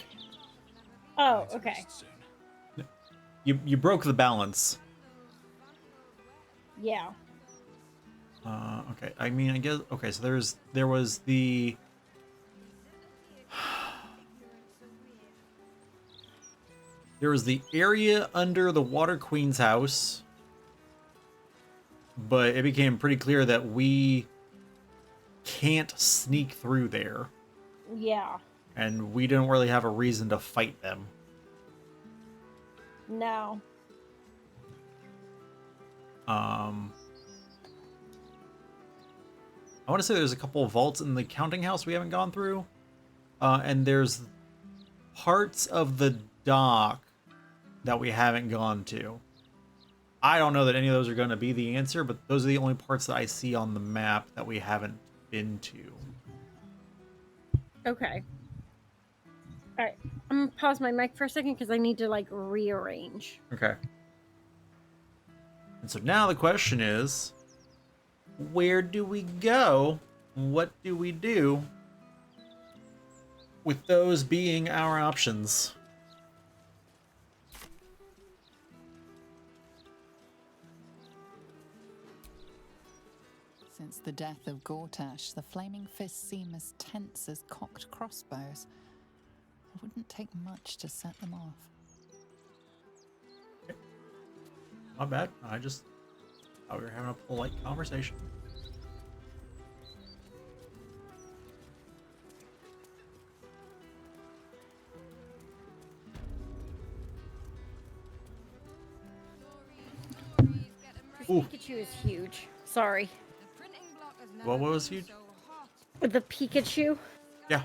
Oh, okay. you broke the balance. Yeah. Okay. I mean, I guess. Okay. So there was the. There was the area under the Water Queen's house, but it became pretty clear that we can't sneak through there. Yeah. And we didn't really have a reason to fight them. No. I want to say there's a couple of vaults in the counting house we haven't gone through. And there's parts of the dock that we haven't gone to. I don't know that any of those are going to be the answer, but those are the only parts that I see on the map that we haven't been to. Okay. All right. I'm gonna pause my mic for a second because I need to like rearrange. Okay. And so now the question is, where do we go? What do we do with those being our options? Since the death of Gortash, the flaming fists seem as tense as cocked crossbows. It wouldn't take much to set them off. Not bad. I just thought we were having a polite conversation. This Pikachu is huge. Sorry. What was huge? The Pikachu. Yeah.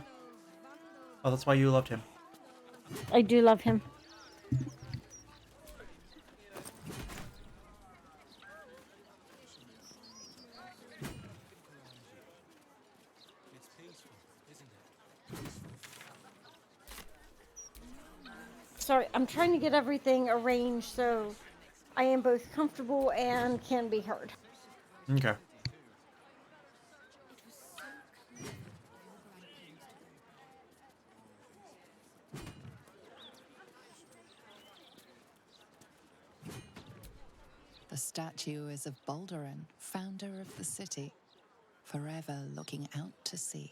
Oh, that's why you loved him. I do love him. Sorry, I'm trying to get everything arranged so I am both comfortable and can be heard. Okay. The statue is of Baldur, founder of the city, forever looking out to sea.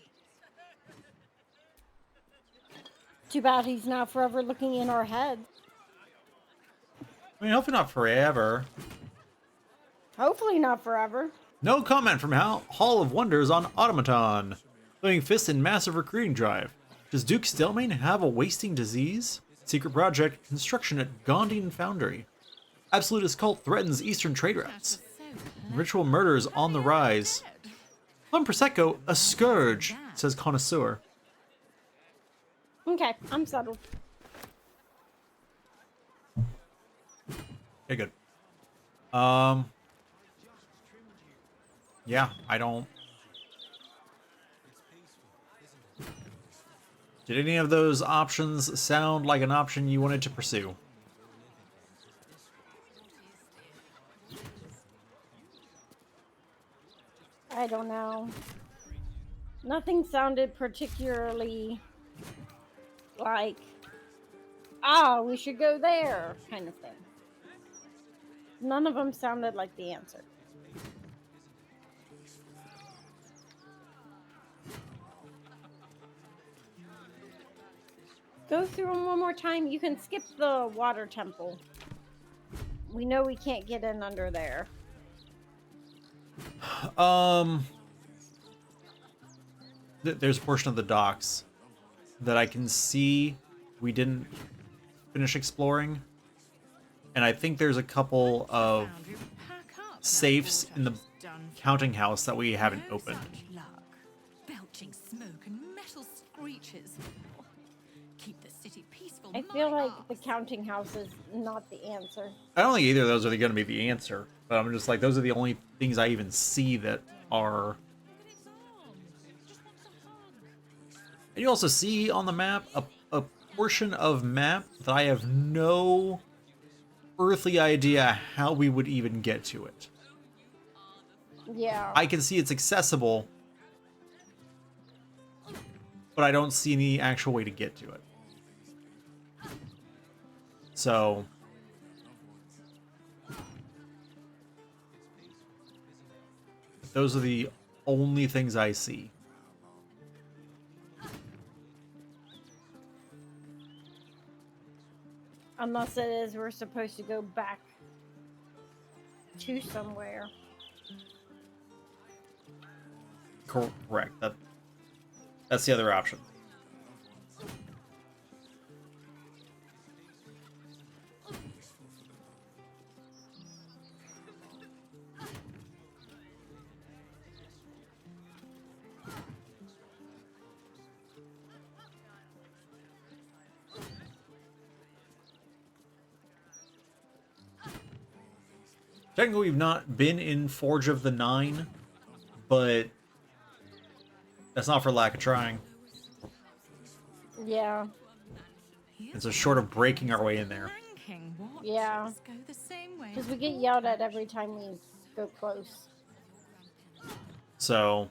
Too bad he's now forever looking in our heads. I mean, hopefully not forever. Hopefully not forever. No comment from Hall of Wonders on Automaton. Flaming Fist in massive recruiting drive. Does Duke Stelmane have a wasting disease? Secret project, construction at Gondine Foundry. Absolutist cult threatens eastern trade routes. Ritual murders on the rise. Plum Prosecco, a scourge, says Connoisseur. Okay, I'm settled. Okay, good. Yeah, I don't... Did any of those options sound like an option you wanted to pursue? I don't know. Nothing sounded particularly like, we should go there, kind of thing. None of them sounded like the answer. Go through them one more time. You can skip the water temple. We know we can't get in under there. There's a portion of the docks that I can see we didn't finish exploring. And I think there's a couple of safes in the counting house that we haven't opened. Belching smoke and metal screeches. Keep the city peaceful. I feel like the counting house is not the answer. I don't think either of those are going to be the answer. But I'm just like, those are the only things I even see that are... And you also see on the map a portion of map that I have no earthly idea how we would even get to it. Yeah. I can see it's accessible, but I don't see any actual way to get to it. So... those are the only things I see. Unless it is we're supposed to go back to somewhere. Correct. That's the other option. Technically, we've not been in Forge of the Nine, but that's not for lack of trying. Yeah. It's a short of breaking our way in there. Yeah. Because we get yelled at every time we go close. So...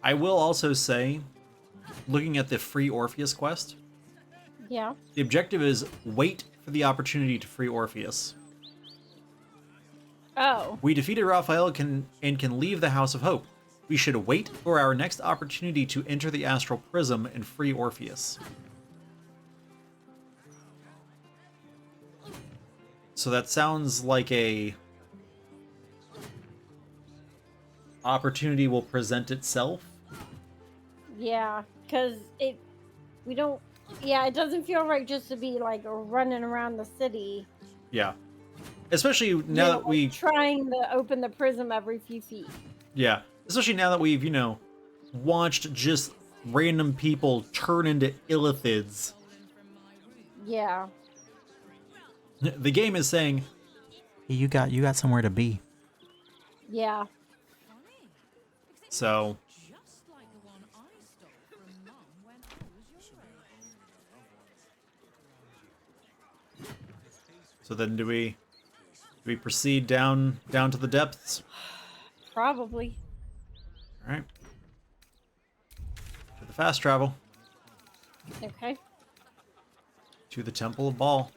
I will also say, looking at the free Orpheus quest, yeah, the objective is wait for the opportunity to free Orpheus. Oh. We defeated Raphael and can leave the House of Hope. We should wait for our next opportunity to enter the Astral Prism and free Orpheus. So that sounds like a opportunity will present itself. Yeah, because it doesn't feel right just to be like running around the city. Yeah. Especially now that we trying to open the prism every few feet. Yeah. Especially now that we've, watched just random people turn into illithids. Yeah. The game is saying, hey, you got somewhere to be. Yeah. So then do we proceed down to the depths? Probably. All right. To the fast travel. Okay. To the Temple of Baal.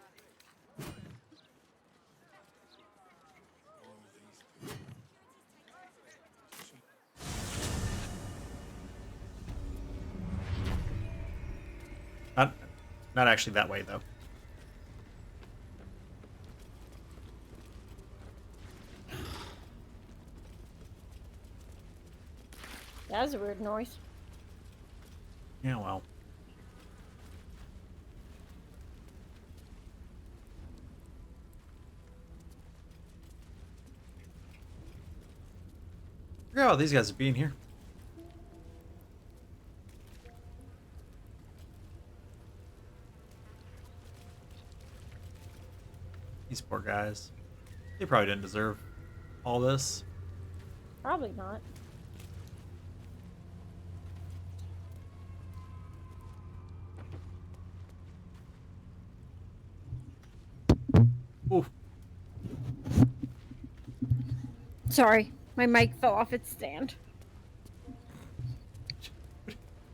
Not actually that way, though. That was a weird noise. Yeah, well. Forgot about these guys being here. These poor guys. They probably didn't deserve all this. Probably not. Ooh. Sorry, my mic fell off its stand.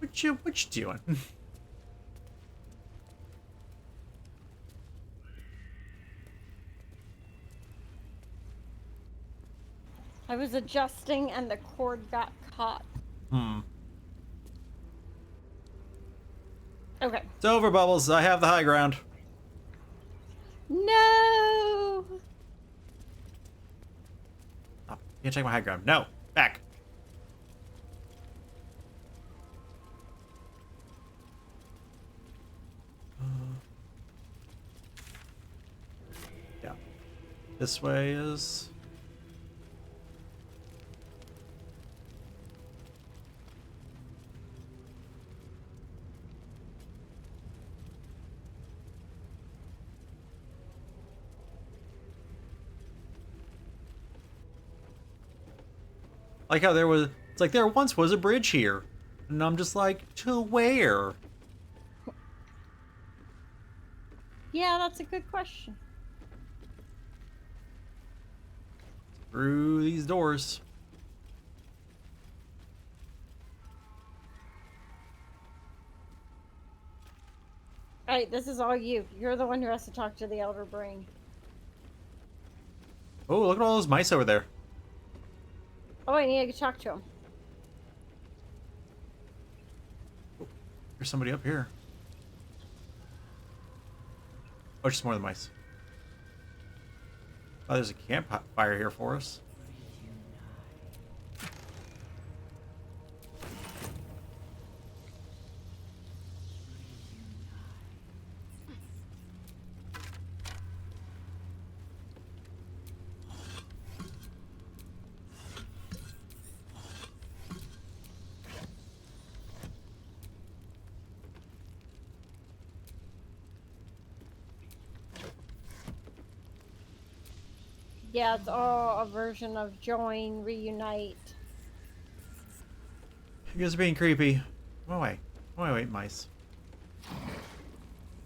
What you doing? I was adjusting and the cord got caught. Okay. It's over, Bubbles. I have the high ground. No! Oh, can't take my high ground. No, back. Yeah. This way is... like how there was... It's like there once was a bridge here. And I'm just like, to where? Yeah, that's a good question. Through these doors. Alright, this is all you. You're the one who has to talk to the Elder Brain. Oh, look at all those mice over there. Oh, I need to talk to him. There's somebody up here. Oh, just more of the mice. Oh, there's a campfire here for us. Yeah, it's all a version of join, reunite. You guys are being creepy. Come away. Come away, mice.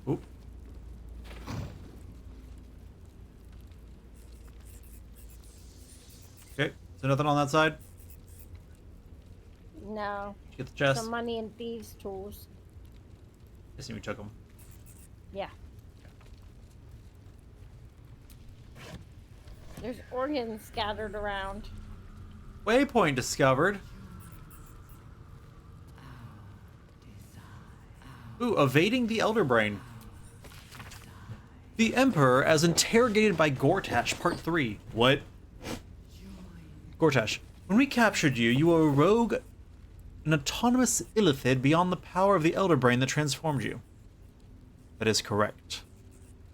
Oop. Okay, is there nothing on that side? No. Did you get the chest? Some money and thieves' tools. I see we took them. Yeah. There's organs scattered around. Waypoint discovered. Ooh, evading the Elder Brain. The Emperor as interrogated by Gortash, Part 3. What? Gortash, when we captured you, you were a rogue, an autonomous illithid beyond the power of the Elder Brain that transformed you. That is correct.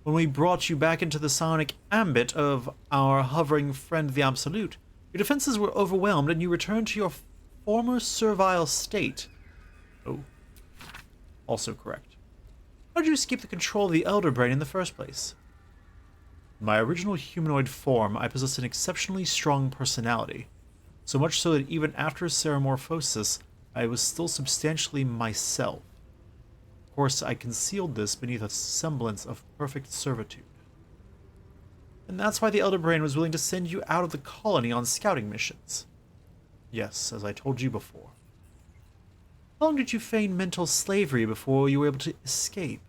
When we brought you back into the sonic ambit of our hovering friend the Absolute, your defenses were overwhelmed and you returned to your former servile state. Oh. Also correct. How did you escape the control of the Elder Brain in the first place? In my original humanoid form, I possessed an exceptionally strong personality. So much so that even after Ceramorphosis, I was still substantially myself. Of course, I concealed this beneath a semblance of perfect servitude. And that's why the Elder Brain was willing to send you out of the colony on scouting missions. Yes, as I told you before. How long did you feign mental slavery before you were able to escape?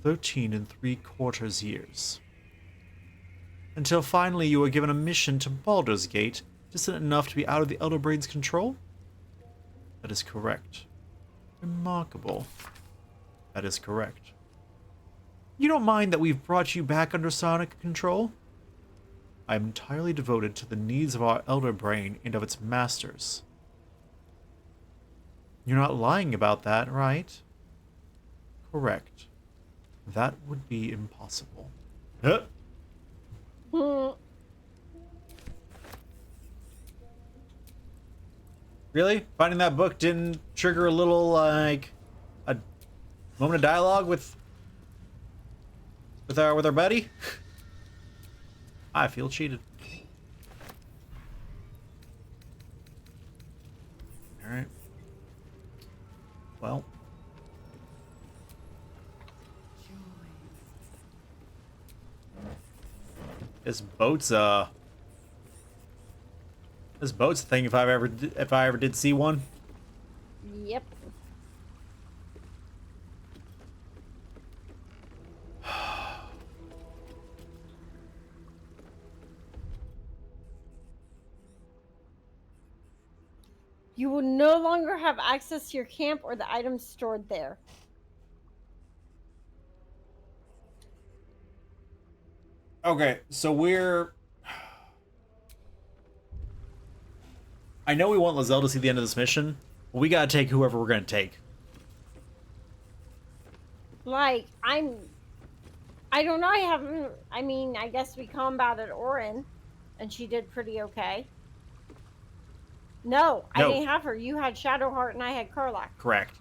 13 3/4 years. Until finally you were given a mission to Baldur's Gate, distant enough to be out of the Elder Brain's control? That is correct. Remarkable. That is correct. You don't mind that we've brought you back under sonic control? I am entirely devoted to the needs of our Elder Brain and of its masters. You're not lying about that, right? Correct. That would be impossible. Huh? Really? Finding that book didn't trigger a little, like, a moment of dialogue with our buddy? I feel cheated. Alright. Well. This boat's a thing if I ever did see one. Yep. You will no longer have access to your camp or the items stored there. Okay, so I know we want Lizelle to see the end of this mission, but we gotta take whoever we're gonna take. Like, I don't know, I mean, I guess we combated Orin, and she did pretty okay. No, I didn't have her. You had Shadowheart and I had Karlach. Correct.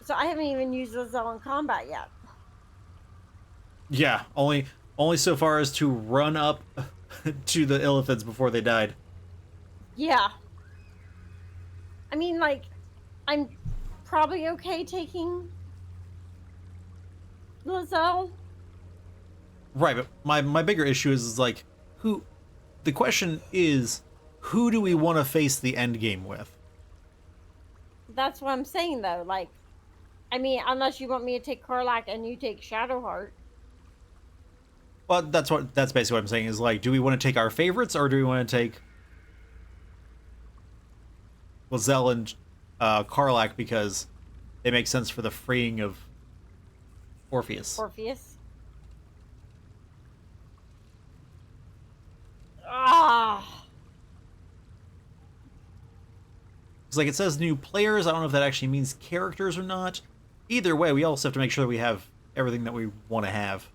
So I haven't even used Lizelle in combat yet. Yeah, only so far as to run up to the Illithids before they died. Yeah. I mean, like, I'm probably okay taking Lizelle. Right, but my bigger issue is like, the question is, who do we want to face the end game with? That's what I'm saying, though. Like, I mean, unless you want me to take Karlach and you take Shadowheart. Well, that's basically what I'm saying is like, do we want to take our favorites or do we want to take Lizelle and Karlach because they make sense for the freeing of Orpheus? Orpheus. Ah. It's like it says new players. I don't know if that actually means characters or not. Either way, we also have to make sure that we have everything that we want to have.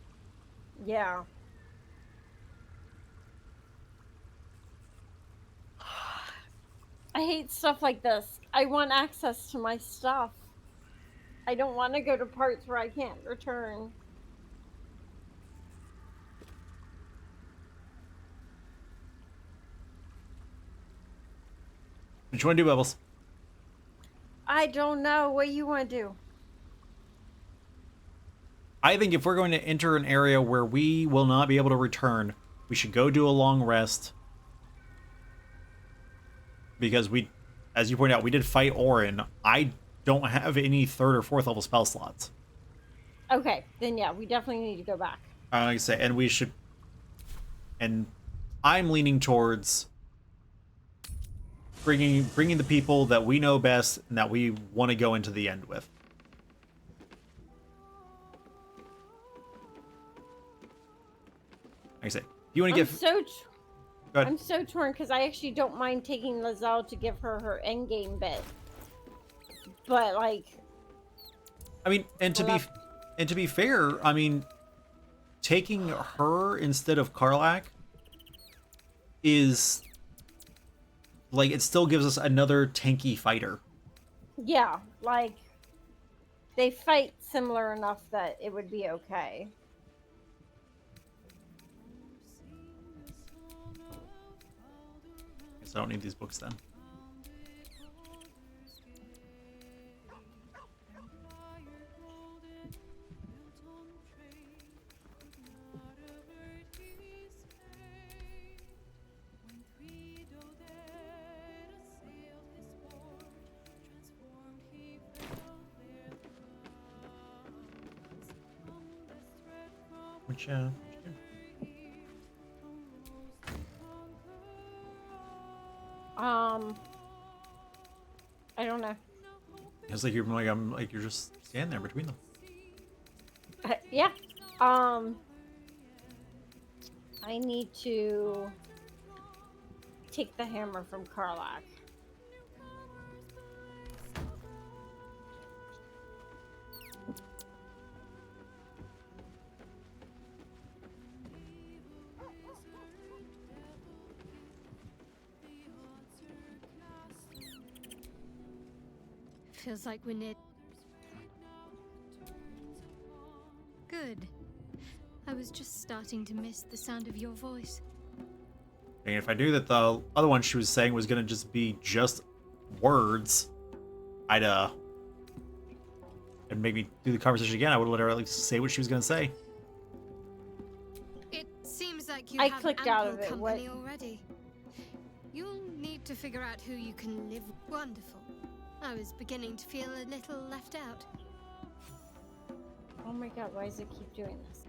Yeah. I hate stuff like this. I want access to my stuff. I don't want to go to parts where I can't return. What you want to do, Bubbles? I don't know. What you want to do? I think if we're going to enter an area where we will not be able to return, we should go do a long rest. Because we, as you point out, we did fight Orin. I don't have any 3rd or 4th level spell slots. Okay, then yeah, we definitely need to go back. Like I say, and we should. And I'm leaning towards bringing the people that we know best and that we want to go into the end with. Like I say, you want to give. I'm so torn because I actually don't mind taking Lizelle to give her her endgame bit, but like, I mean, and to be fair, I mean, taking her instead of Karlach is like it still gives us another tanky fighter. Yeah, like they fight similar enough that it would be okay. I don't need these books then. Which I don't know. It's like you're just standing there between them. Yeah. I need to take the hammer from Karlach. Feels like we're near. Good. I was just starting to miss the sound of your voice. And if I knew that the other one she was saying was gonna just be just words, I'd and make me do the conversation again. I would let her at least say what she was gonna say. It seems like you I have clicked ample out of it. company already. You'll need to figure out who you can live with. Wonderful. I was beginning to feel a little left out. Oh my god, why does it keep doing this?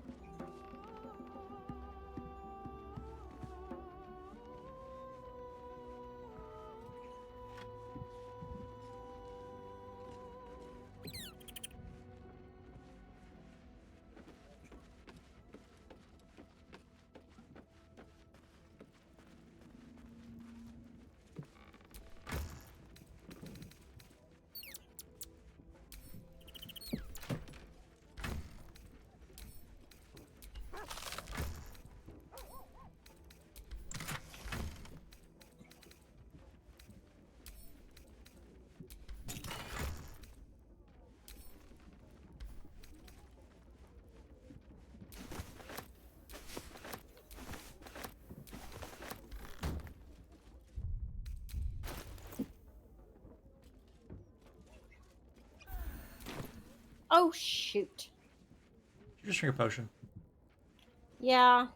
Oh shoot. Did you just drink a potion? Yeah.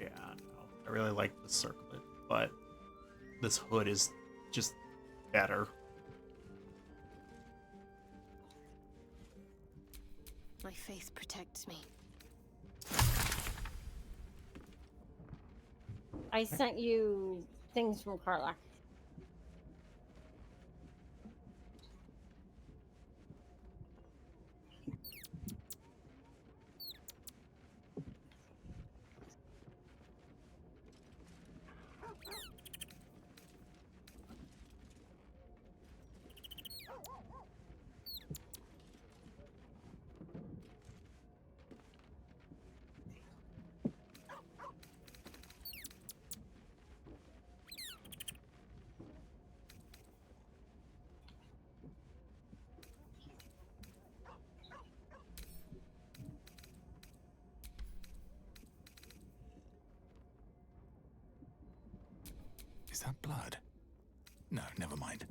Yeah, no. I really like the circlet, but this hood is just better. My faith protects me. I sent you things from Carla. Is that blood? No, never mind.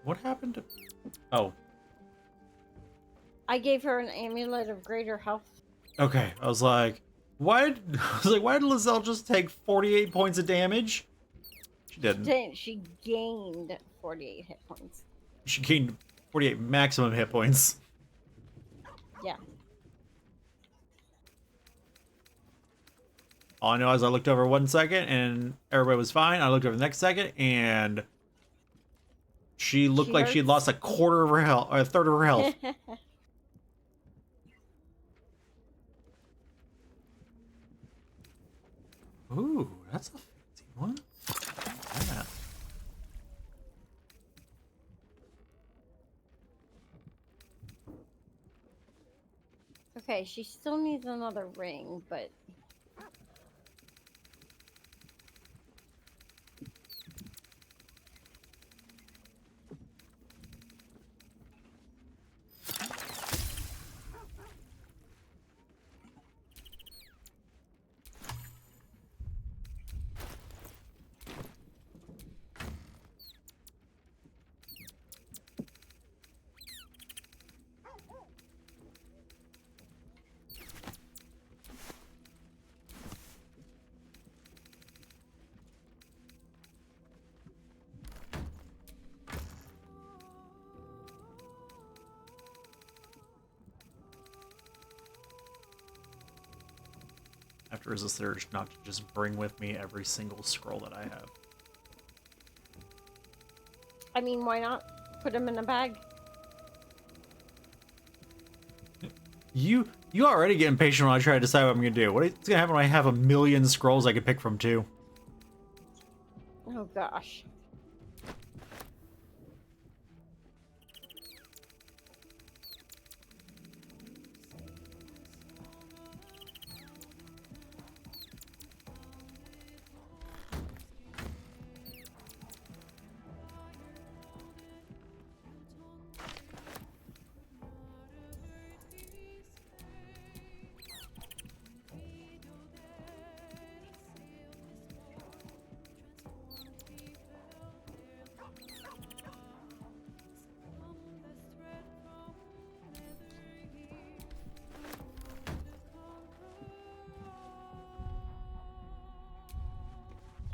What happened to... Oh, I gave her an amulet of greater health. okay. I was like, why did... I was like, why did Lizelle just take 48 points of damage? She didn't. She gained 48 hit points. She gained 48 maximum hit points. Yeah. All I know is I looked over 1 second and everybody was fine. I looked over the next second and she looked like she'd lost a quarter of her health, or a third of her health. Ooh, that's a fancy one. Yeah. Okay, she still needs another ring, but I have to resist the urge not to just bring with me every single scroll that I have. I mean, why not put them in a bag? You already get impatient when I try to decide what I'm gonna do. What's gonna happen when I have a million scrolls I could pick from too? Oh gosh.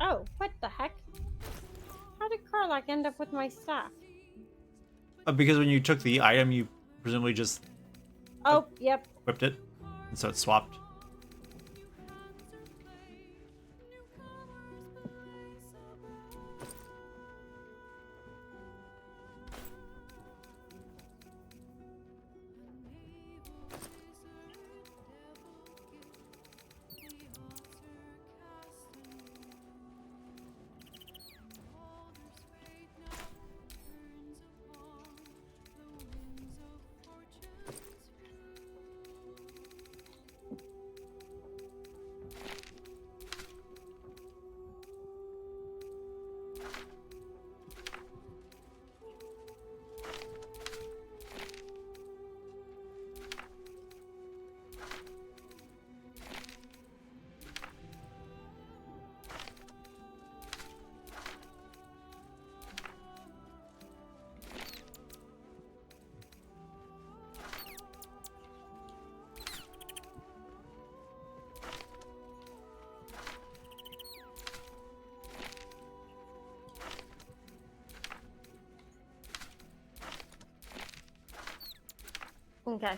Oh, what the heck? How did Karlach end up with my staff? Because when you took the item, you presumably just Oh, yep. equipped it, and so it swapped. Okay.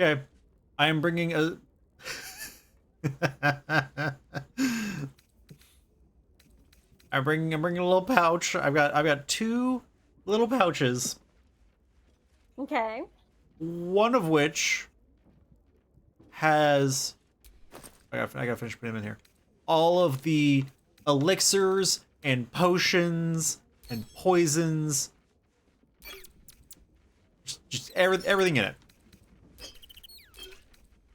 Okay, I am bringing a... I'm bringing a little pouch. I've got 2 little pouches. Okay. One of which has... I gotta finish putting them in here. All of the elixirs and potions and poisons. Just everything in it.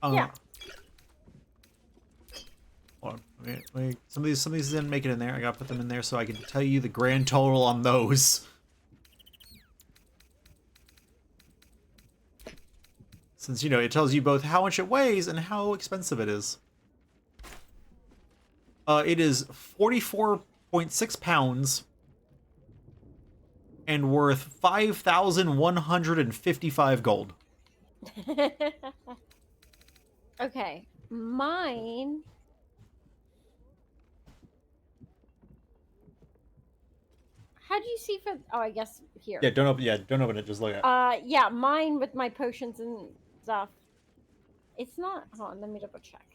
Yeah. Hold on. Wait. Some of these didn't make it in there. I gotta put them in there so I can tell you the grand total on those. Since, you know, it tells you both how much it weighs and how expensive it is. It is 44.6 pounds and worth 5,155 gold. Okay, mine. How do you see for? Oh, I guess here. Yeah, don't open it. Just look at it. Yeah, mine with my potions and stuff. It's not. Hold on, let me double check.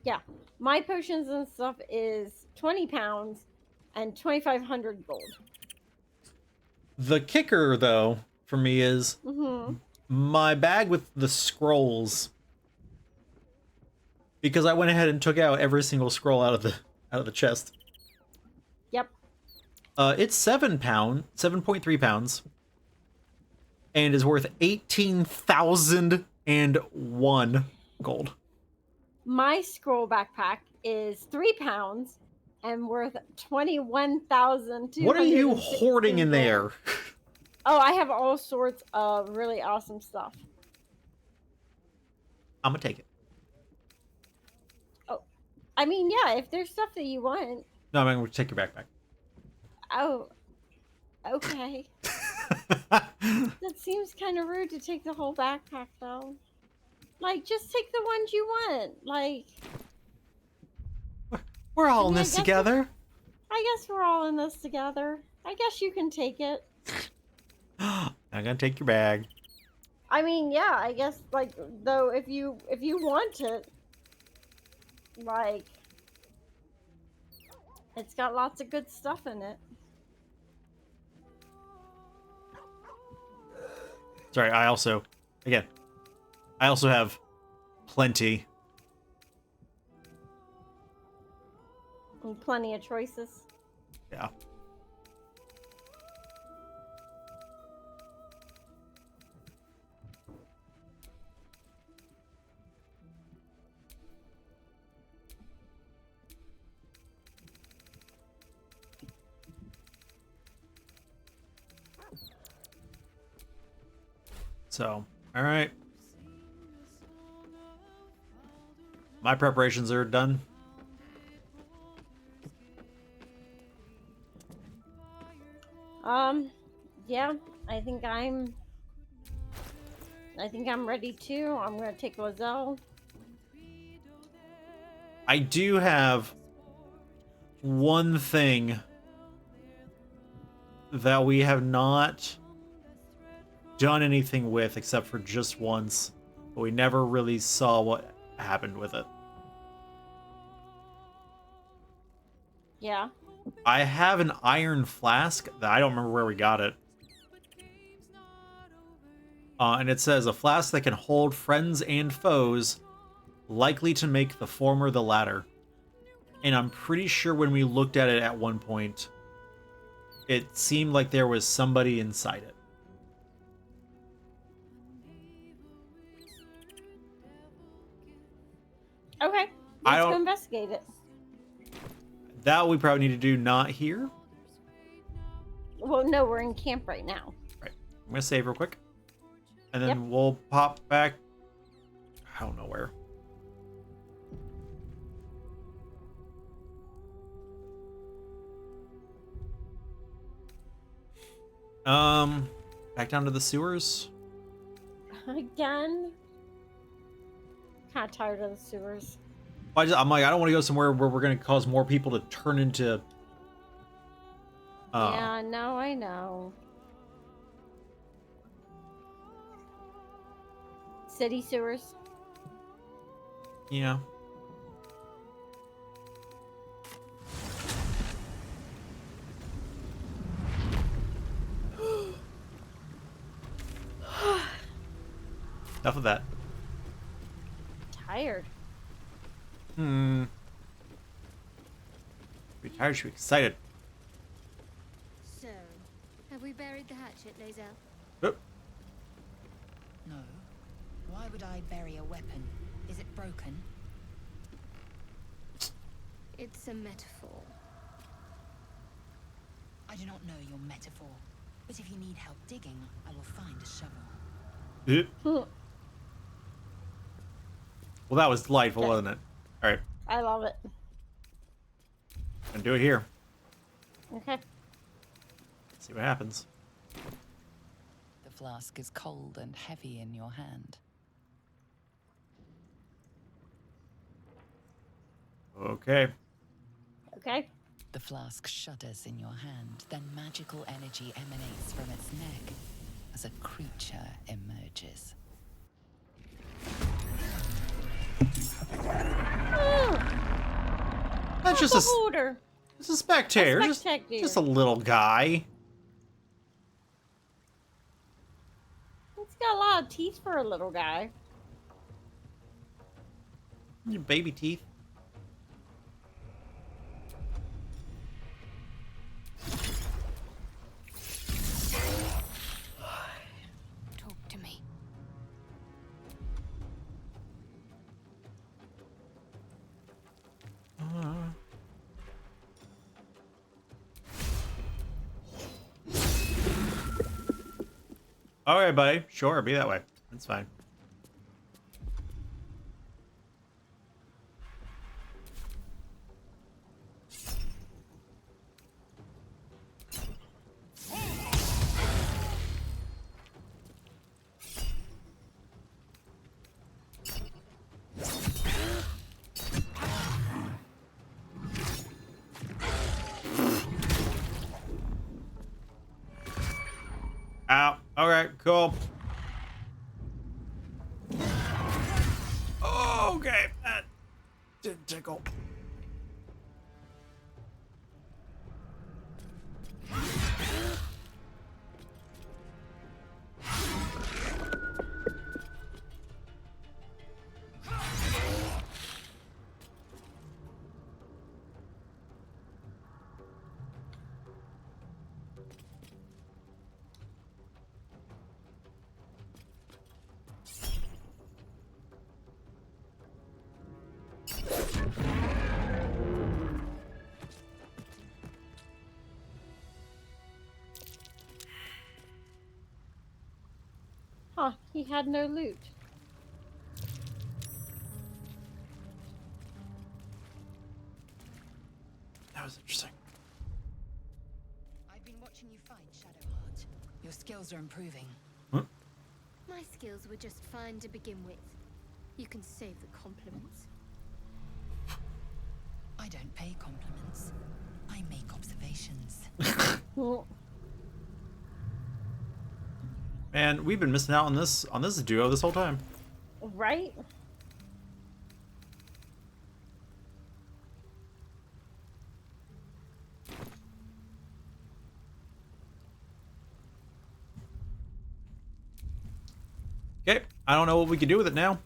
Yeah, my potions and stuff is 20 pounds and 2,500 gold. The kicker, though, for me is my bag with the scrolls. Because I went ahead and took out every single scroll out of the chest. Yep. It's 7.3 pounds, and is worth 18,001 gold. My scroll backpack is 3 pounds and worth 21,000. What are you hoarding in there? Oh, I have all sorts of really awesome stuff. I'm gonna take it. Oh, I mean, yeah, if there's stuff that you want. No, I'm gonna take your backpack. Oh, okay. That seems kind of rude to take the whole backpack, though. Like, just take the ones you want. Like, we're all in this together. I guess we're all in this together. I guess you can take it. I'm gonna take your bag. I mean, yeah, I guess, like, though, if you want it, like, it's got lots of good stuff in it. Sorry, I also have plenty. And plenty of choices. Yeah. So, all right. My preparations are done. Yeah, I think I'm ready too. I'm gonna take Lozelle. I do have one thing that we have not done anything with except for just once, but we never really saw what happened with it. Yeah. I have an iron flask that I don't remember where we got it. And it says a flask that can hold friends and foes, likely to make the former the latter. And I'm pretty sure when we looked at it at one point, it seemed like there was somebody inside it. Okay, let's go investigate it. That we probably need to do not here. Well, no, we're in camp right now. Right. I'm going to save real quick. And then we'll pop back. I don't know where. Back down to the sewers. Again? Kind of tired of the sewers. I'm like, I don't want to go somewhere where we're going to cause more people to turn into... Yeah, no, I know. City sewers? Yeah. Enough of that. Tired. Be tired, should be excited. So, have we buried the hatchet, Lae'zel? Oh. No. Why would I bury a weapon? Is it broken? It's a metaphor. I do not know your metaphor, but if you need help digging, I will find a shovel. Well, that was delightful, wasn't it? All right. I love it. Gonna do it here. Okay. See what happens. The flask is cold and heavy in your hand. Okay. Okay. The flask shudders in your hand, then magical energy emanates from its neck as a creature emerges. That's just a holder. It's a spectator. A Just spectator. a little guy. It's got a lot of teeth for a little guy. Your baby teeth. Talk to me. All right, buddy. Sure, be that way. That's fine. Ow. Okay, cool. Oh, okay. That did tickle. Huh, he had no loot. That was interesting. I've been watching you fight, Shadowheart. Your skills are improving. My skills were just fine to begin with. You can save the compliments. I don't pay compliments. I make observations. Man, we've been missing out on this duo this whole time. Right? Okay, I don't know what we can do with it now,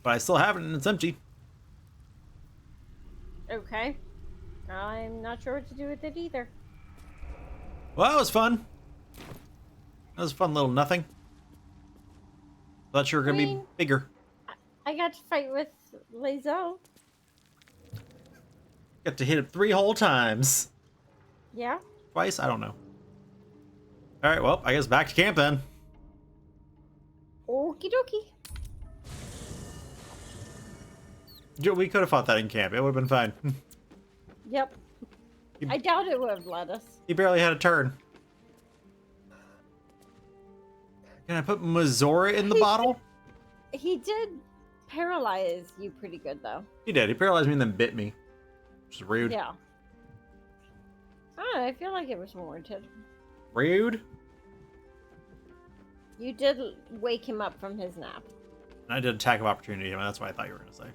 but I still have it and it's empty. Okay. I'm not sure what to do with it either. Well, that was fun. That was a fun little nothing. Thought you were gonna be bigger. I got to fight with Lae'zel. Got to hit it 3 whole times. Yeah. Twice? I don't know. Alright, well, I guess back to camp then. Okie dokie. We could have fought that in camp. It would have been fine. Yep. I doubt it would have let us. He barely had a turn. Can I put Mazora in the bottle? He did paralyze you pretty good, though. He did. He paralyzed me and then bit me. Which is rude. Yeah. I don't know, I feel like it was warranted. Rude? You did wake him up from his nap. And I did attack of opportunity. I mean, that's what I thought you were going to say. Okay.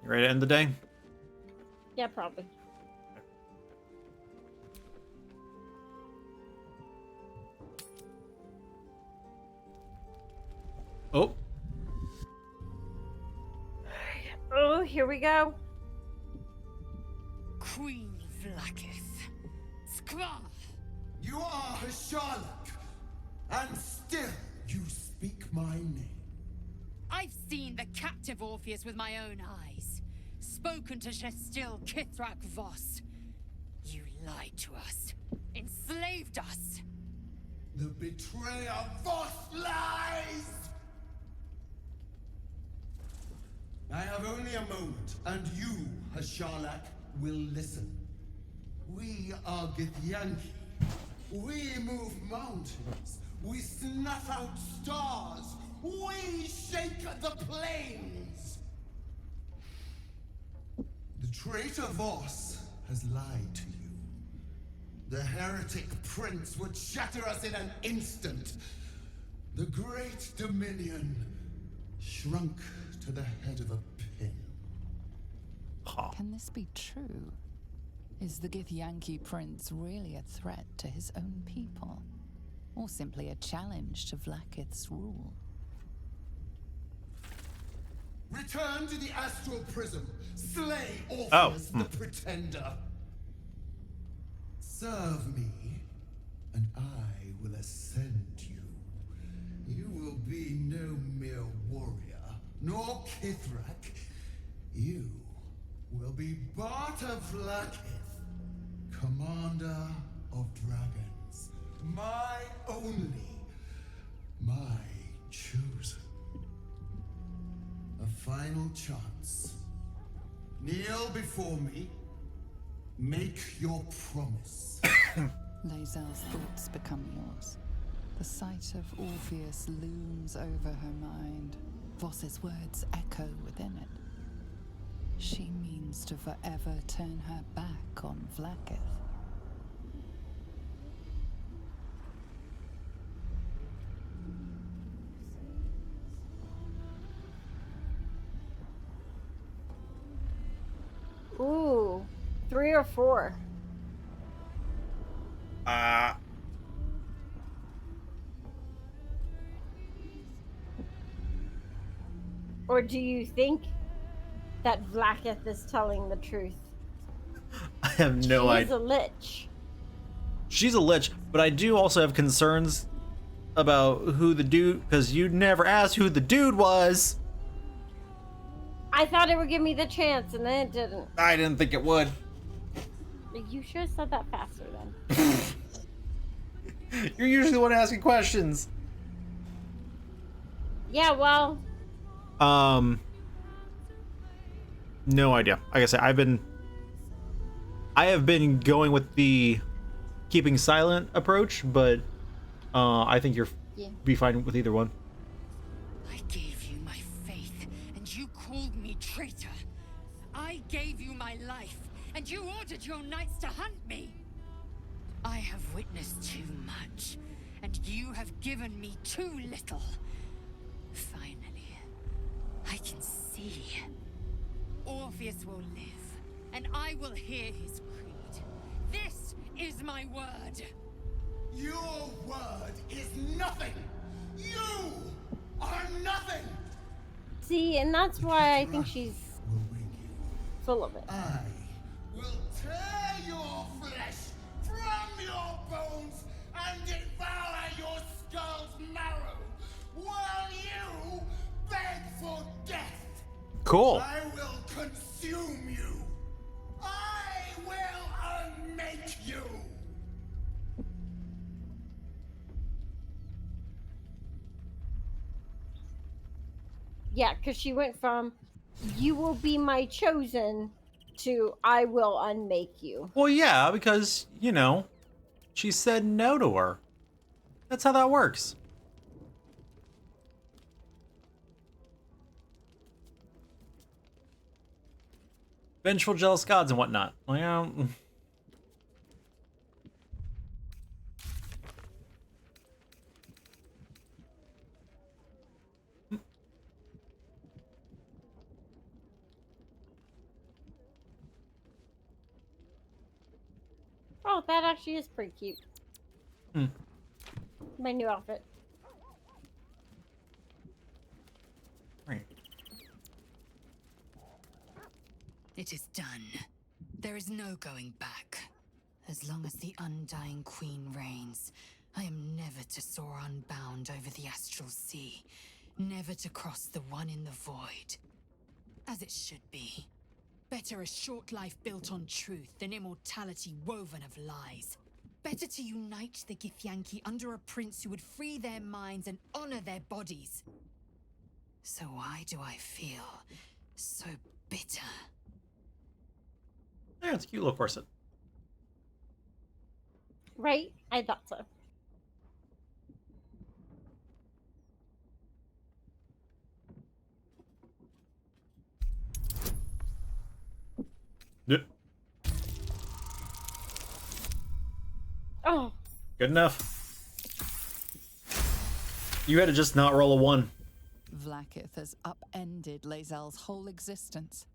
You ready to end the day? Yeah, probably. Oh. Oh, here we go. Queen Vlaakith. Skra! You are a Sherlock, and still You speak my name. I've seen the captive Orpheus with my own eyes. Spoken to Shestil Kithrak Voss. You lied to us. Enslaved us. The betrayer Voss lies! I have only a moment, and you, Hashalak, will listen. We are Githyanki. We move mountains. We snuff out stars. We shake the plains. The traitor Voss has lied to you. The heretic prince would shatter us in an instant. The great dominion shrunk to the head of a pin. Can this be true? Is the Githyanki prince really a threat to his own people? Or simply a challenge to Vlaakith's rule? Return to the astral prism. Slay Orpheus, the pretender. Serve me, and I will ascend you. You will be no mere warrior, nor Kithrak. You will be Barta Vlaakith, commander of dragons. My only, my chosen. A final chance. Kneel before me. Make your promise. Lae'zel's thoughts become yours. The sight of Orpheus looms over her mind. Voss's words echo within it. She means to forever turn her back on Vlaakith. Ooh, 3 or 4. Or do you think that Vlaakith is telling the truth? I have no idea. She's a lich. She's a lich, but I do also have concerns about who the dude, because you never asked who the dude was. I thought it would give me the chance, and then it didn't. I didn't think it would. You should have said that faster then. You're usually the one asking questions. Yeah, well. No idea. Like I said, I have been going with the keeping silent approach, but I think you're be fine with either one. I gave you my faith, and you called me traitor. I gave you my life, and you ordered your knights to hunt me. I have witnessed too much, and you have given me too little. Finally, I can see. Orpheus will live, and I will hear his creed. This is my word. Your word is nothing. You are nothing. See, and that's why I think she's full of it. I will tear your flesh from your bones and devour your skull's marrow while you beg for death. Cool. I will consume you. I will unmake you. Yeah, because she went from, you will be my chosen, to, I will unmake you. Well, yeah, because, you know, she said no to her. That's how that works. Vengeful, jealous gods and whatnot. Well, Oh, that actually is pretty cute. My new outfit. Right. It is done. There is no going back. As long as the Undying Queen reigns, I am never to soar unbound over the astral sea, never to cross the one in the void. As it should be. Better a short life built on truth than immortality woven of lies. Better to unite the Githyanki under a prince who would free their minds and honor their bodies. So why do I feel so bitter? Yeah, it's a cute little corset. Right? I thought so. Yep. Oh. Good enough. You had to just not roll a 1. Vlaakith has upended Lae'zel's whole existence.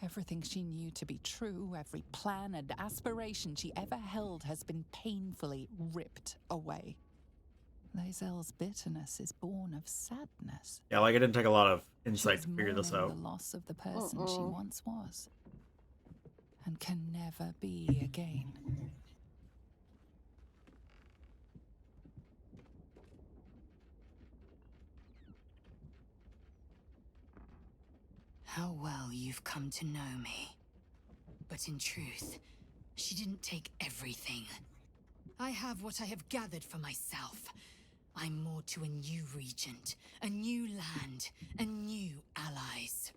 Everything she knew to be true, every plan and aspiration she ever held has been painfully ripped away. Lae'zel's bitterness is born of sadness. Yeah, like it didn't take a lot of insight She's to figure this mourning out. the loss of the person she once was, and can never be again. How well you've come to know me. But in truth, she didn't take everything. I have what I have gathered for myself. I'm more to a new regent, a new land, and new allies.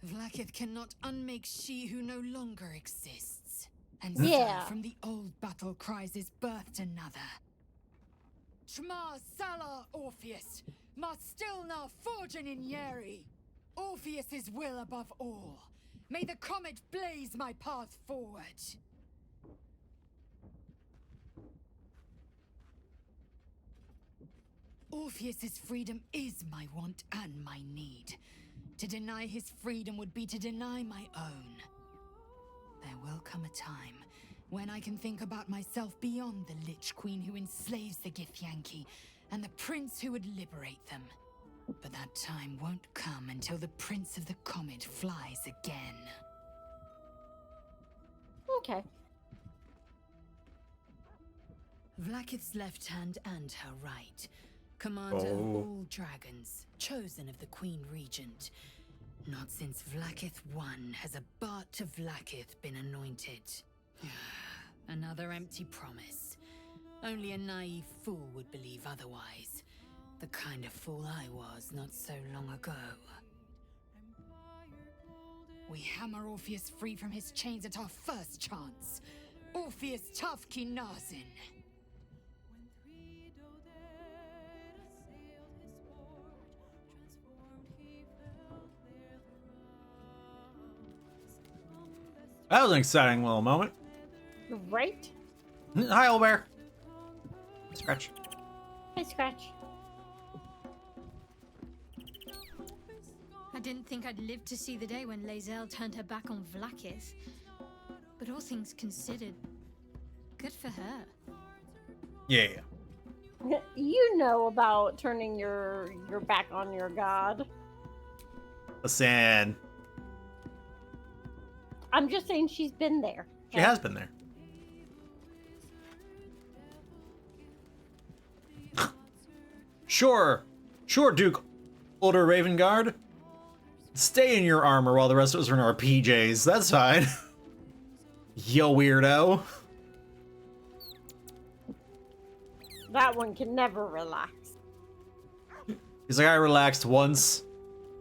Vlaakith cannot unmake she who no longer exists. And so from the old battle cries is birthed another. Tmar Salar Orpheus, Marstilna Forgin in Yeri. Orpheus's will above all. May the comet blaze my path forward. Orpheus's freedom is my want and my need. To deny his freedom would be to deny my own. There will come a time when I can think about myself beyond the Lich Queen who enslaves the Githyanki and the prince who would liberate them. But that time won't come until the Prince of the Comet flies again. Okay. Vlaakith's left hand and her right. Commander of all dragons, chosen of the Queen Regent. Not since Vlaakith I has a Bart of Vlaakith been anointed. Another empty promise. Only a naive fool would believe otherwise. The kind of fool I was not so long ago. We hammer Orpheus free from his chains at our first chance. Orpheus Tafki Nazin. That was an exciting little moment. Right? Hi, old bear. Scratch. Hey, Scratch. I didn't think I'd live to see the day when Lae'zel turned her back on Vlaakith. But all things considered, good for her. Yeah. You know about turning your back on your god. Listen. I'm just saying she's been there. She has been there. Sure, Duke Older Ravengard. Stay in your armor while the rest of us are in our PJs. That's fine. Yo, weirdo. That one can never relax. He's like, I relaxed once.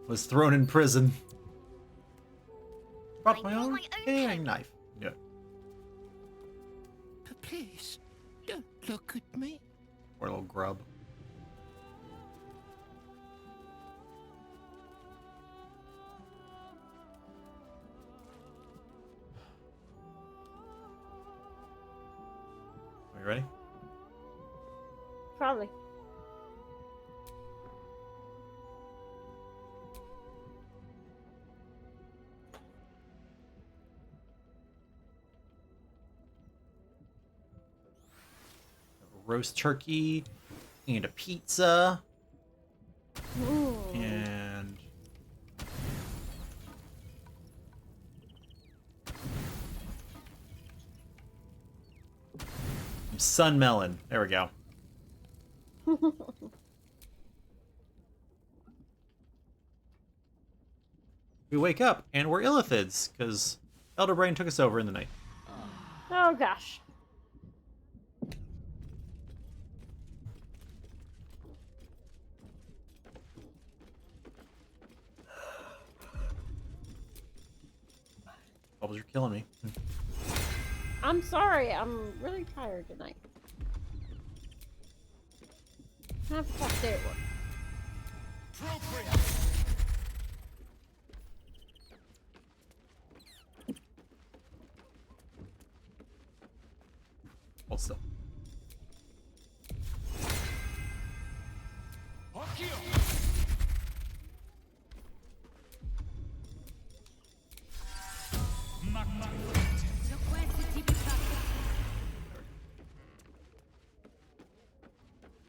Was thrown in prison. Brought my own painting knife. Yeah. But please, don't look at me. Poor little grub. Are you ready? Probably. Roast turkey and a pizza. Ooh. And some sun melon. There we go. We wake up and we're Illithids because Elder Brain took us over in the night. Oh gosh. Bubbles, you're killing me. I'm sorry. I'm really tired tonight. I have a tough day at work. Hold still.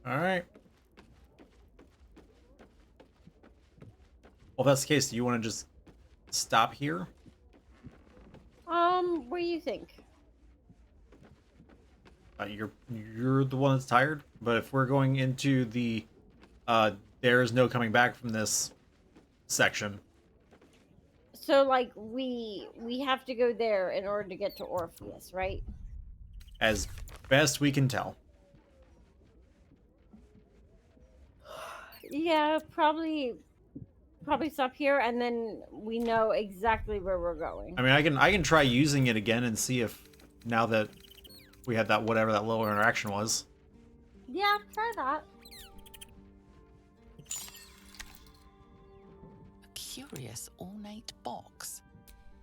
All right. Well, if that's the case, do you want to just stop here? What do you think? You're the one that's tired, but if we're going into the there's no coming back from this section. So like we have to go there in order to get to Orpheus, right? As best we can tell. Yeah, probably stop here and then we know exactly where we're going. I mean, I can try using it again and see if now that we had that whatever that little interaction was. Yeah, try that. A curious ornate box.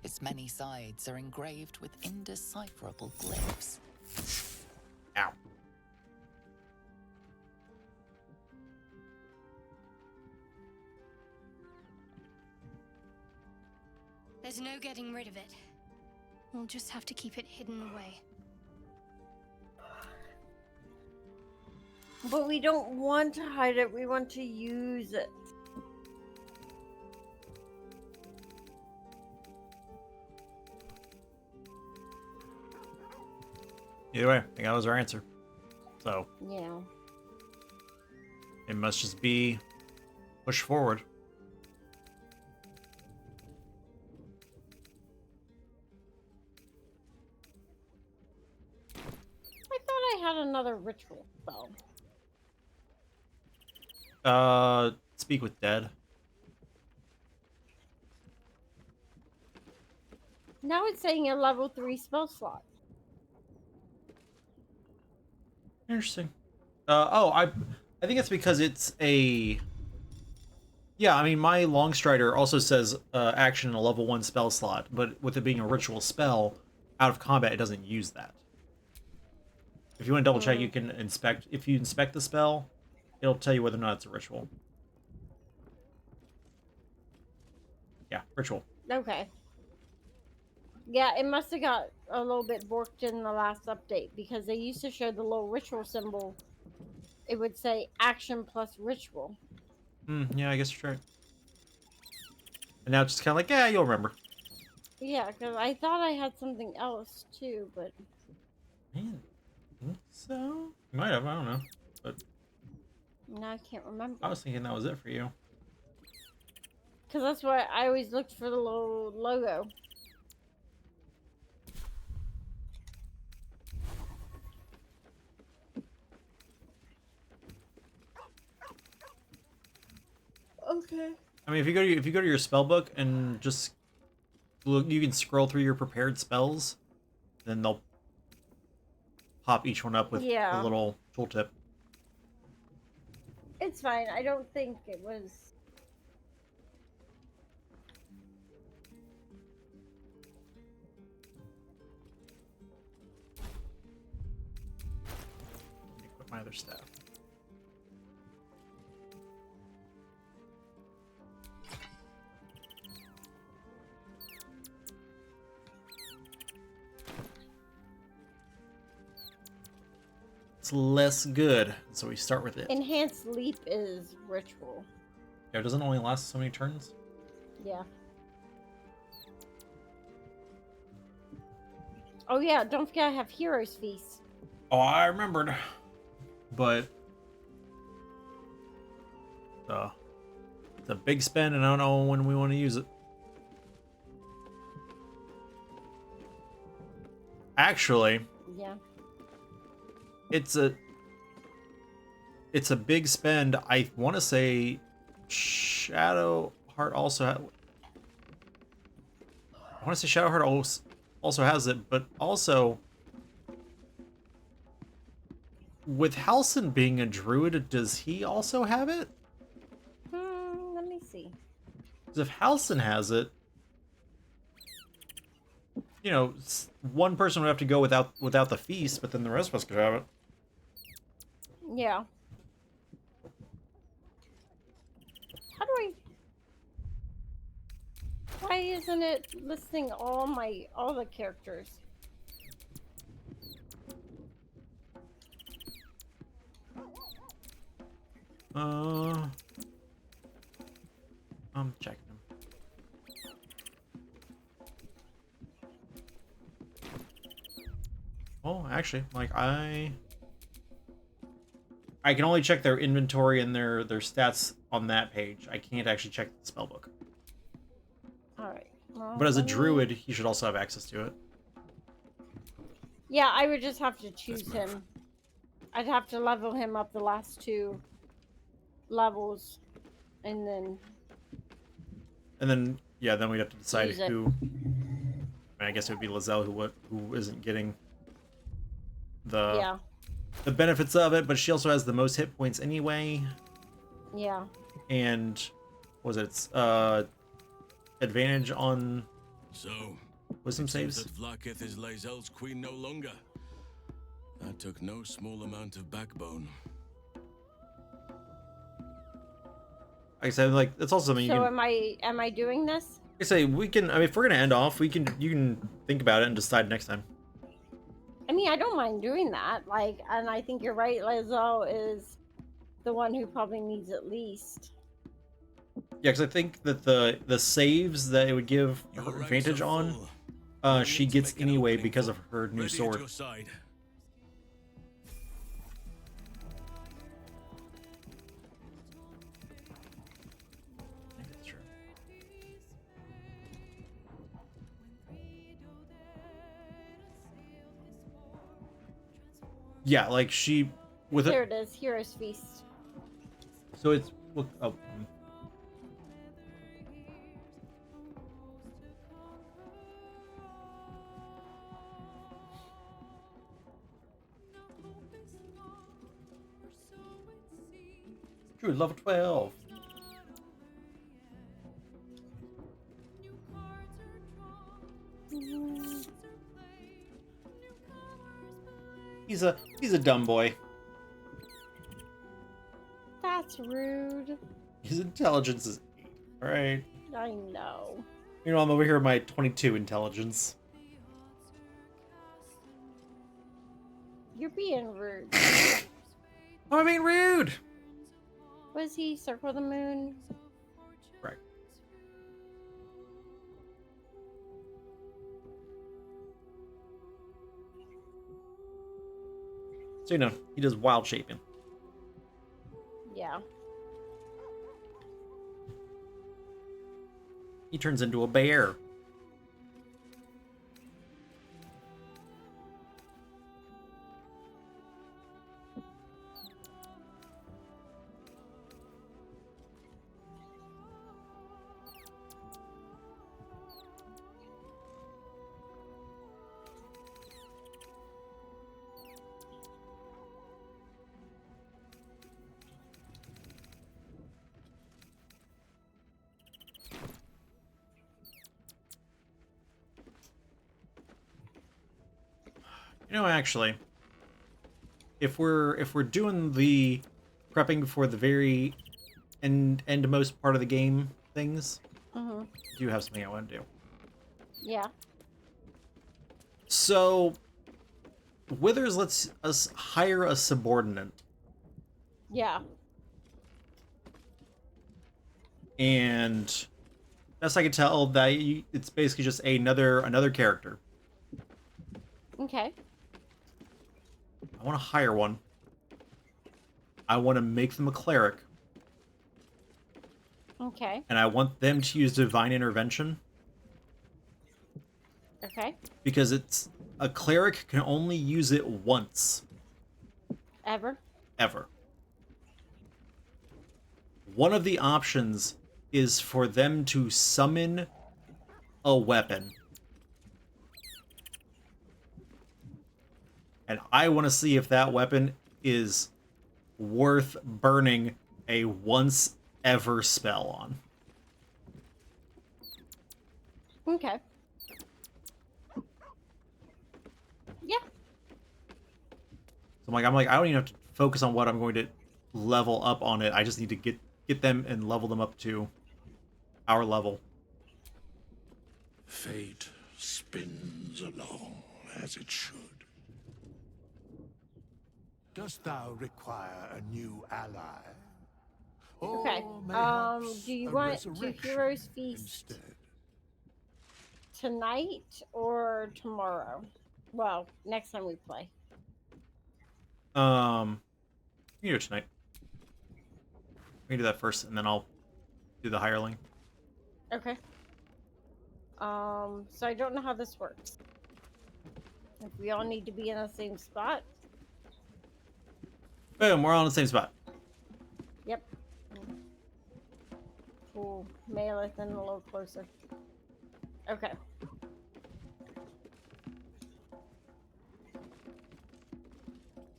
Its many sides are engraved with indecipherable glyphs. Ow. There's no getting rid of it. We'll just have to keep it hidden away. But we don't want to hide it, we want to use it. Either way, I think that was our answer. So Yeah. it must just be push forward. I thought I had another ritual spell. Speak with dead. Now it's saying a level 3 spell slot. Interesting. I think it's because it's a. Yeah, I mean, my Longstrider also says action in a level 1 spell slot, but with it being a ritual spell, out of combat, it doesn't use that. If you want to double check, you can inspect. If you inspect the spell, it'll tell you whether or not it's a ritual. Yeah, ritual. Okay. Yeah, it must have got a little bit borked in the last update because they used to show the little ritual symbol. It would say action plus ritual. Yeah, I guess you're right. And now it's just kind of like, yeah, you'll remember. Yeah, because I thought I had something else too, but... Man, so? You might have, I don't know. But now I can't remember. I was thinking that was it for you. Because that's why I always looked for the little logo. Okay. I mean, if you go to your spell book and just look, you can scroll through your prepared spells, then they'll pop each one up with a little tooltip. It's fine. I don't think it was... Let me equip my other staff. It's less good, so we start with it. Enhanced leap is ritual. Yeah, it doesn't only last so many turns. Yeah. Oh yeah, don't forget I have Heroes Feast. Oh, I remembered. But It's a big spend, and I don't know when we want to use it. Actually, Yeah. it's a big spend. I want to say Shadowheart also I want to say Shadowheart also has it, but also with Halsin being a druid, does he also have it? Let me see. Because if Halsin has it, you know, one person would have to go without the feast, but then the rest of us could have it. Yeah. How do I... Why isn't it listing all the characters? I'm checking them. Oh, actually, like I can only check their inventory and their stats on that page. I can't actually check the spellbook. Alright. Well, But as a druid, he should also have access to it. Yeah, I would just have to choose him. I'd have to level him up the last 2 levels. And then... Yeah, then we'd have to decide Use it. who... I guess it would be Lizelle who isn't getting the benefits of it, but she also has the most hit points anyway. Yeah. And was it advantage on wisdom saves? That Vlaakith is Lae'zel's queen no longer. That took no small amount of backbone. Like I said, like it's also something you So can. am I doing this? I say we can. I mean, if we're gonna end off, you can think about it and decide next time. I mean, I don't mind doing that. Like, and I think you're right. Lae'zel is the one who probably needs it least. Yeah, because I think that the saves that it would give her advantage on, she gets anyway because of her new sword. Yeah, like she with Here it. it is, Hero's Feast. So it's Druid level 12. He's a dumb boy. That's rude. His intelligence is 8. All right. I know. You know, I'm over here with my 22 intelligence. You're being rude. Oh, I'm being rude. Was he Circle the Moon? Right. So you know, he does wild shaping. Yeah. He turns into a bear. You know, actually, if we're doing the prepping for the very endmost part of the game things, I do have something I want to do. Yeah. So, Withers lets us hire a subordinate, Yeah. and best I can tell, that it's basically just another character. Okay. I want to hire one. I want to make them a cleric. Okay. And I want them to use Divine Intervention. Okay. Because it's a cleric can only use it once. Ever? Ever. One of the options is for them to summon a weapon. And I want to see if that weapon is worth burning a once ever spell on. Okay. Yeah. So I'm like, I don't even have to focus on what I'm going to level up on it. I just need to get them and level them up to our level. Fate spins along as it should. Dost thou require a new ally? Okay. Or mayhaps Do you a want to resurrection Heroes Feast instead? tonight or tomorrow? Well, next time we play. You do it tonight. We can do that first, and then I'll do the hireling. Okay. So I don't know how this works. If we all need to be in the same spot. Boom, we're all in the same spot. Yep. We'll mail it then a little closer. Okay.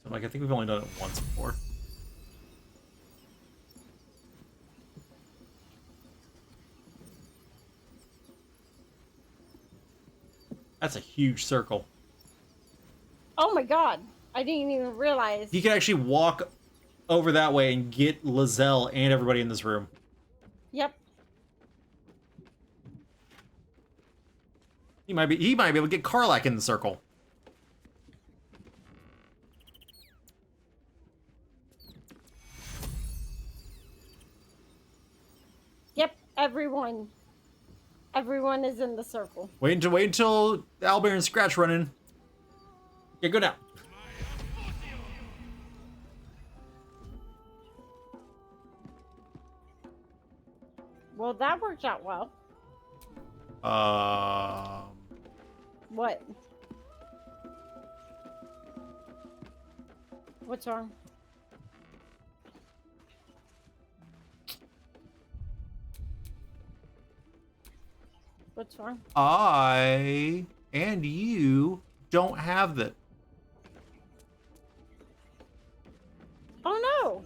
So like, I think we've only done it once before. That's a huge circle. Oh my god. I didn't even realize. You can actually walk over that way and get Lizelle and everybody in this room. Yep. He might be able to get Karlak in the circle. Yep, everyone. Everyone is in the circle. Wait until Owlbear and Scratch run in. Yeah, go now. Well, that worked out well. What? What's wrong? What's wrong? I and you don't have that. Oh no!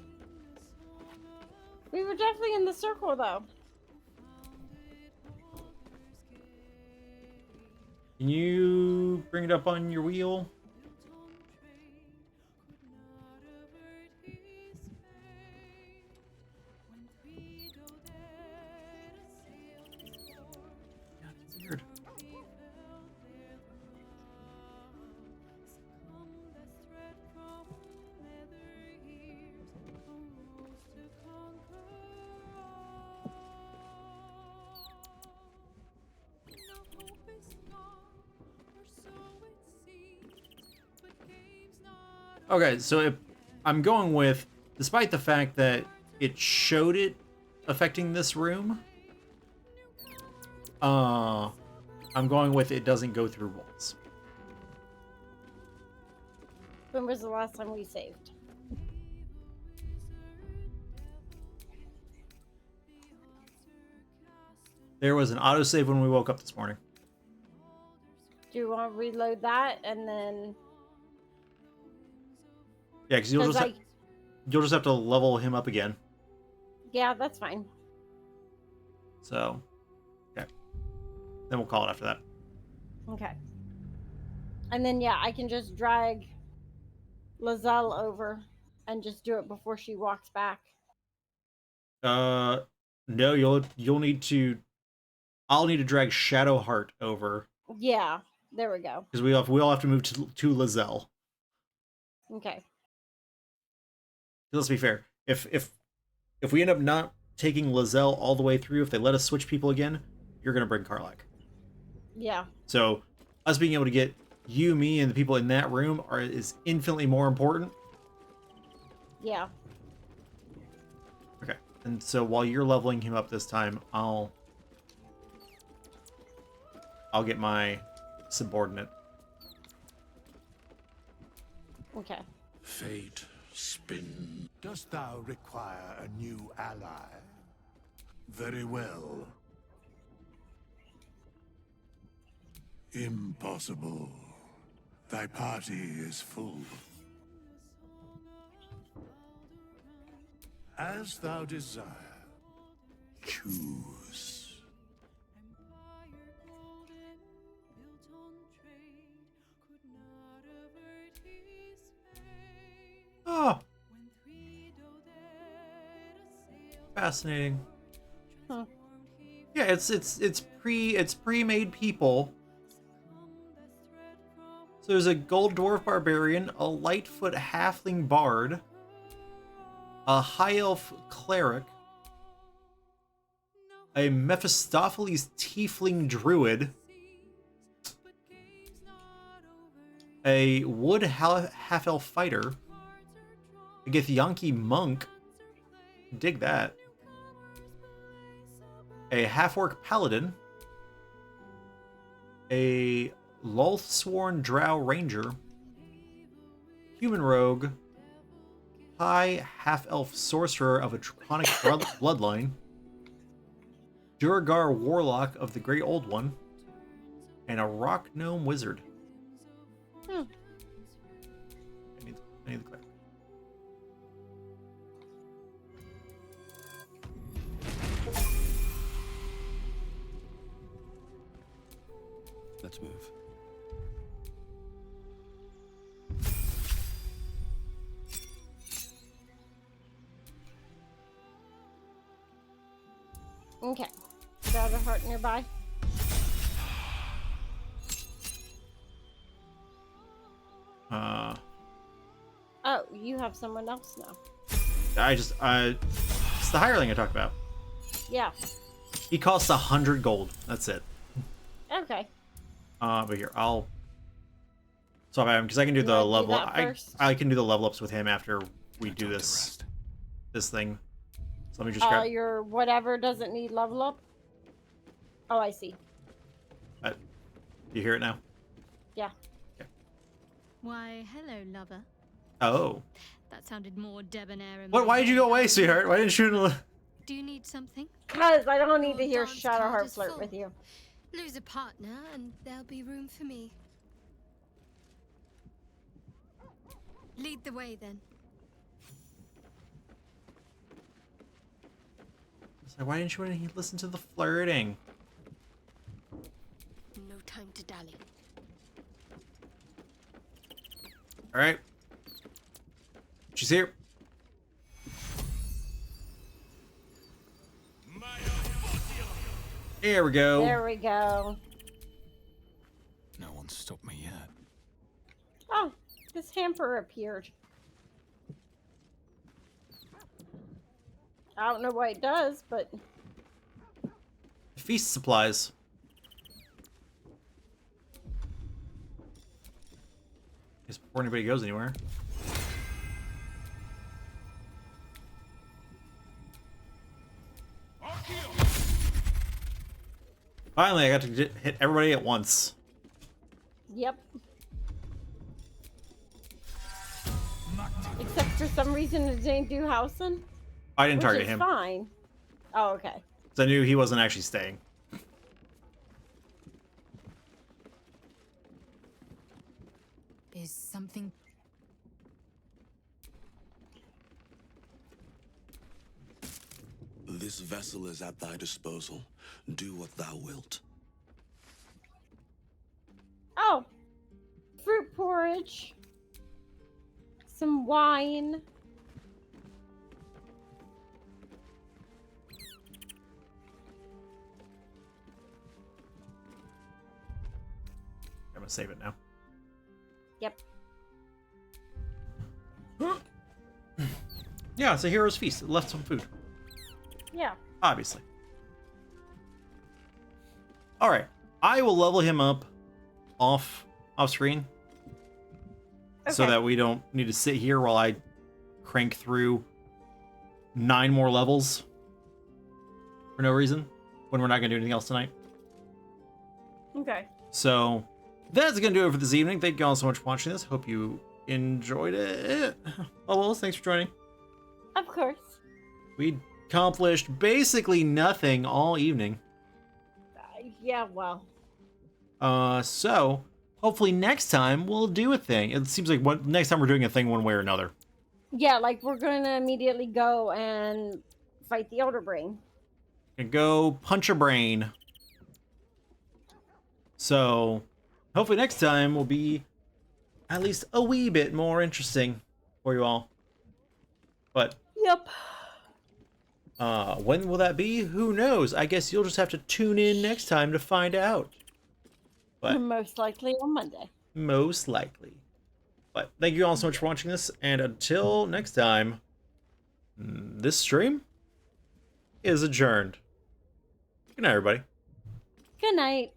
We were definitely in the circle though. Can you bring it up on your wheel? Weird. Okay, so if I'm going with, despite the fact that it showed it affecting this room, I'm going with it doesn't go through walls. When was the last time we saved? There was an autosave when we woke up this morning. Do you want to reload that and then? Yeah, because you'll just have to level him up again. Yeah, that's fine. So, okay. Then we'll call it after that. Okay. And then yeah, I can just drag Lizelle over and just do it before she walks back. No, you'll need to. I'll need to drag Shadowheart over. Yeah, there we go. Because we all have to move to Lizelle. Okay. Let's be fair. If we end up not taking Lizelle all the way through, if they let us switch people again, you're gonna bring Karlak. Yeah. So us being able to get you, me, and the people in that room is infinitely more important. Yeah. Okay. And so while you're leveling him up this time, I'll get my subordinate. Okay. Fate spin. Dost thou require a new ally? Very well. Impossible. Thy party is full. As thou desire. Choose. Oh. Fascinating. Huh. Yeah, it's pre-made people. So there's a gold dwarf barbarian, a lightfoot halfling bard, a high elf cleric, a Mephistopheles tiefling druid, a wood half elf fighter, a Githyanki monk, dig that, a half orc paladin, a Lothsworn drow ranger, human rogue, high half-elf sorcerer of a draconic bloodline, Duergar warlock of the Great Old One, and a rock gnome wizard. Hmm. I need the cleric. Let's move. Okay. Got a heart nearby. Oh, you have someone else now. It's the hireling I talked about. Yeah. He costs 100 gold. That's it. Okay. But here, I'll swap him because I can do the level. I can do the level ups with him after we do this thing. So let me just grab. Your whatever doesn't need level up. Oh, I see. Do you hear it now? Yeah. Okay. Why, hello, lover. Oh. That sounded more debonair. What? Why did you go away, sweetheart? Why didn't you? Do you need something? Because I don't need to hear dance Shadowheart card is flirt full. with you. Lose a partner, and there'll be room for me. Lead the way, then. So why didn't you listen to the flirting? No time to dally. All right. She's here. There we go. There we go. No one's stopped me yet. Oh, this hamper appeared. I don't know what it does, but... Feast supplies. Guess before anybody goes anywhere. Finally, I got to hit everybody at once. Yep. Except for some reason it didn't do Housen. I didn't target him. Fine. Oh, okay. So I knew he wasn't actually staying. Is something... This vessel is at thy disposal. Do what thou wilt. Oh. Fruit porridge. Some wine. I'm gonna save it now. Yep. Yeah, it's a hero's feast. It left some food. Yeah. Obviously. Alright. I will level him up off screen. Okay. So that we don't need to sit here while I crank through 9 more levels. for no reason when we're not going to do anything else tonight. Okay. So that's going to do it for this evening. Thank you all so much for watching this. Hope you enjoyed it. Oh, well, thanks for joining. Of course. We accomplished basically nothing all evening. Yeah, well. So hopefully next time we'll do a thing. It seems like next time we're doing a thing one way or another. Yeah, like we're going to immediately go and fight the Elder Brain. And go punch a brain. So hopefully next time will be at least a wee bit more interesting for you all. But yep. When will that be? Who knows? I guess you'll just have to tune in next time to find out. But most likely on Monday. Most likely. But thank you all so much for watching this, and until next time, this stream is adjourned. Good night, everybody. Good night.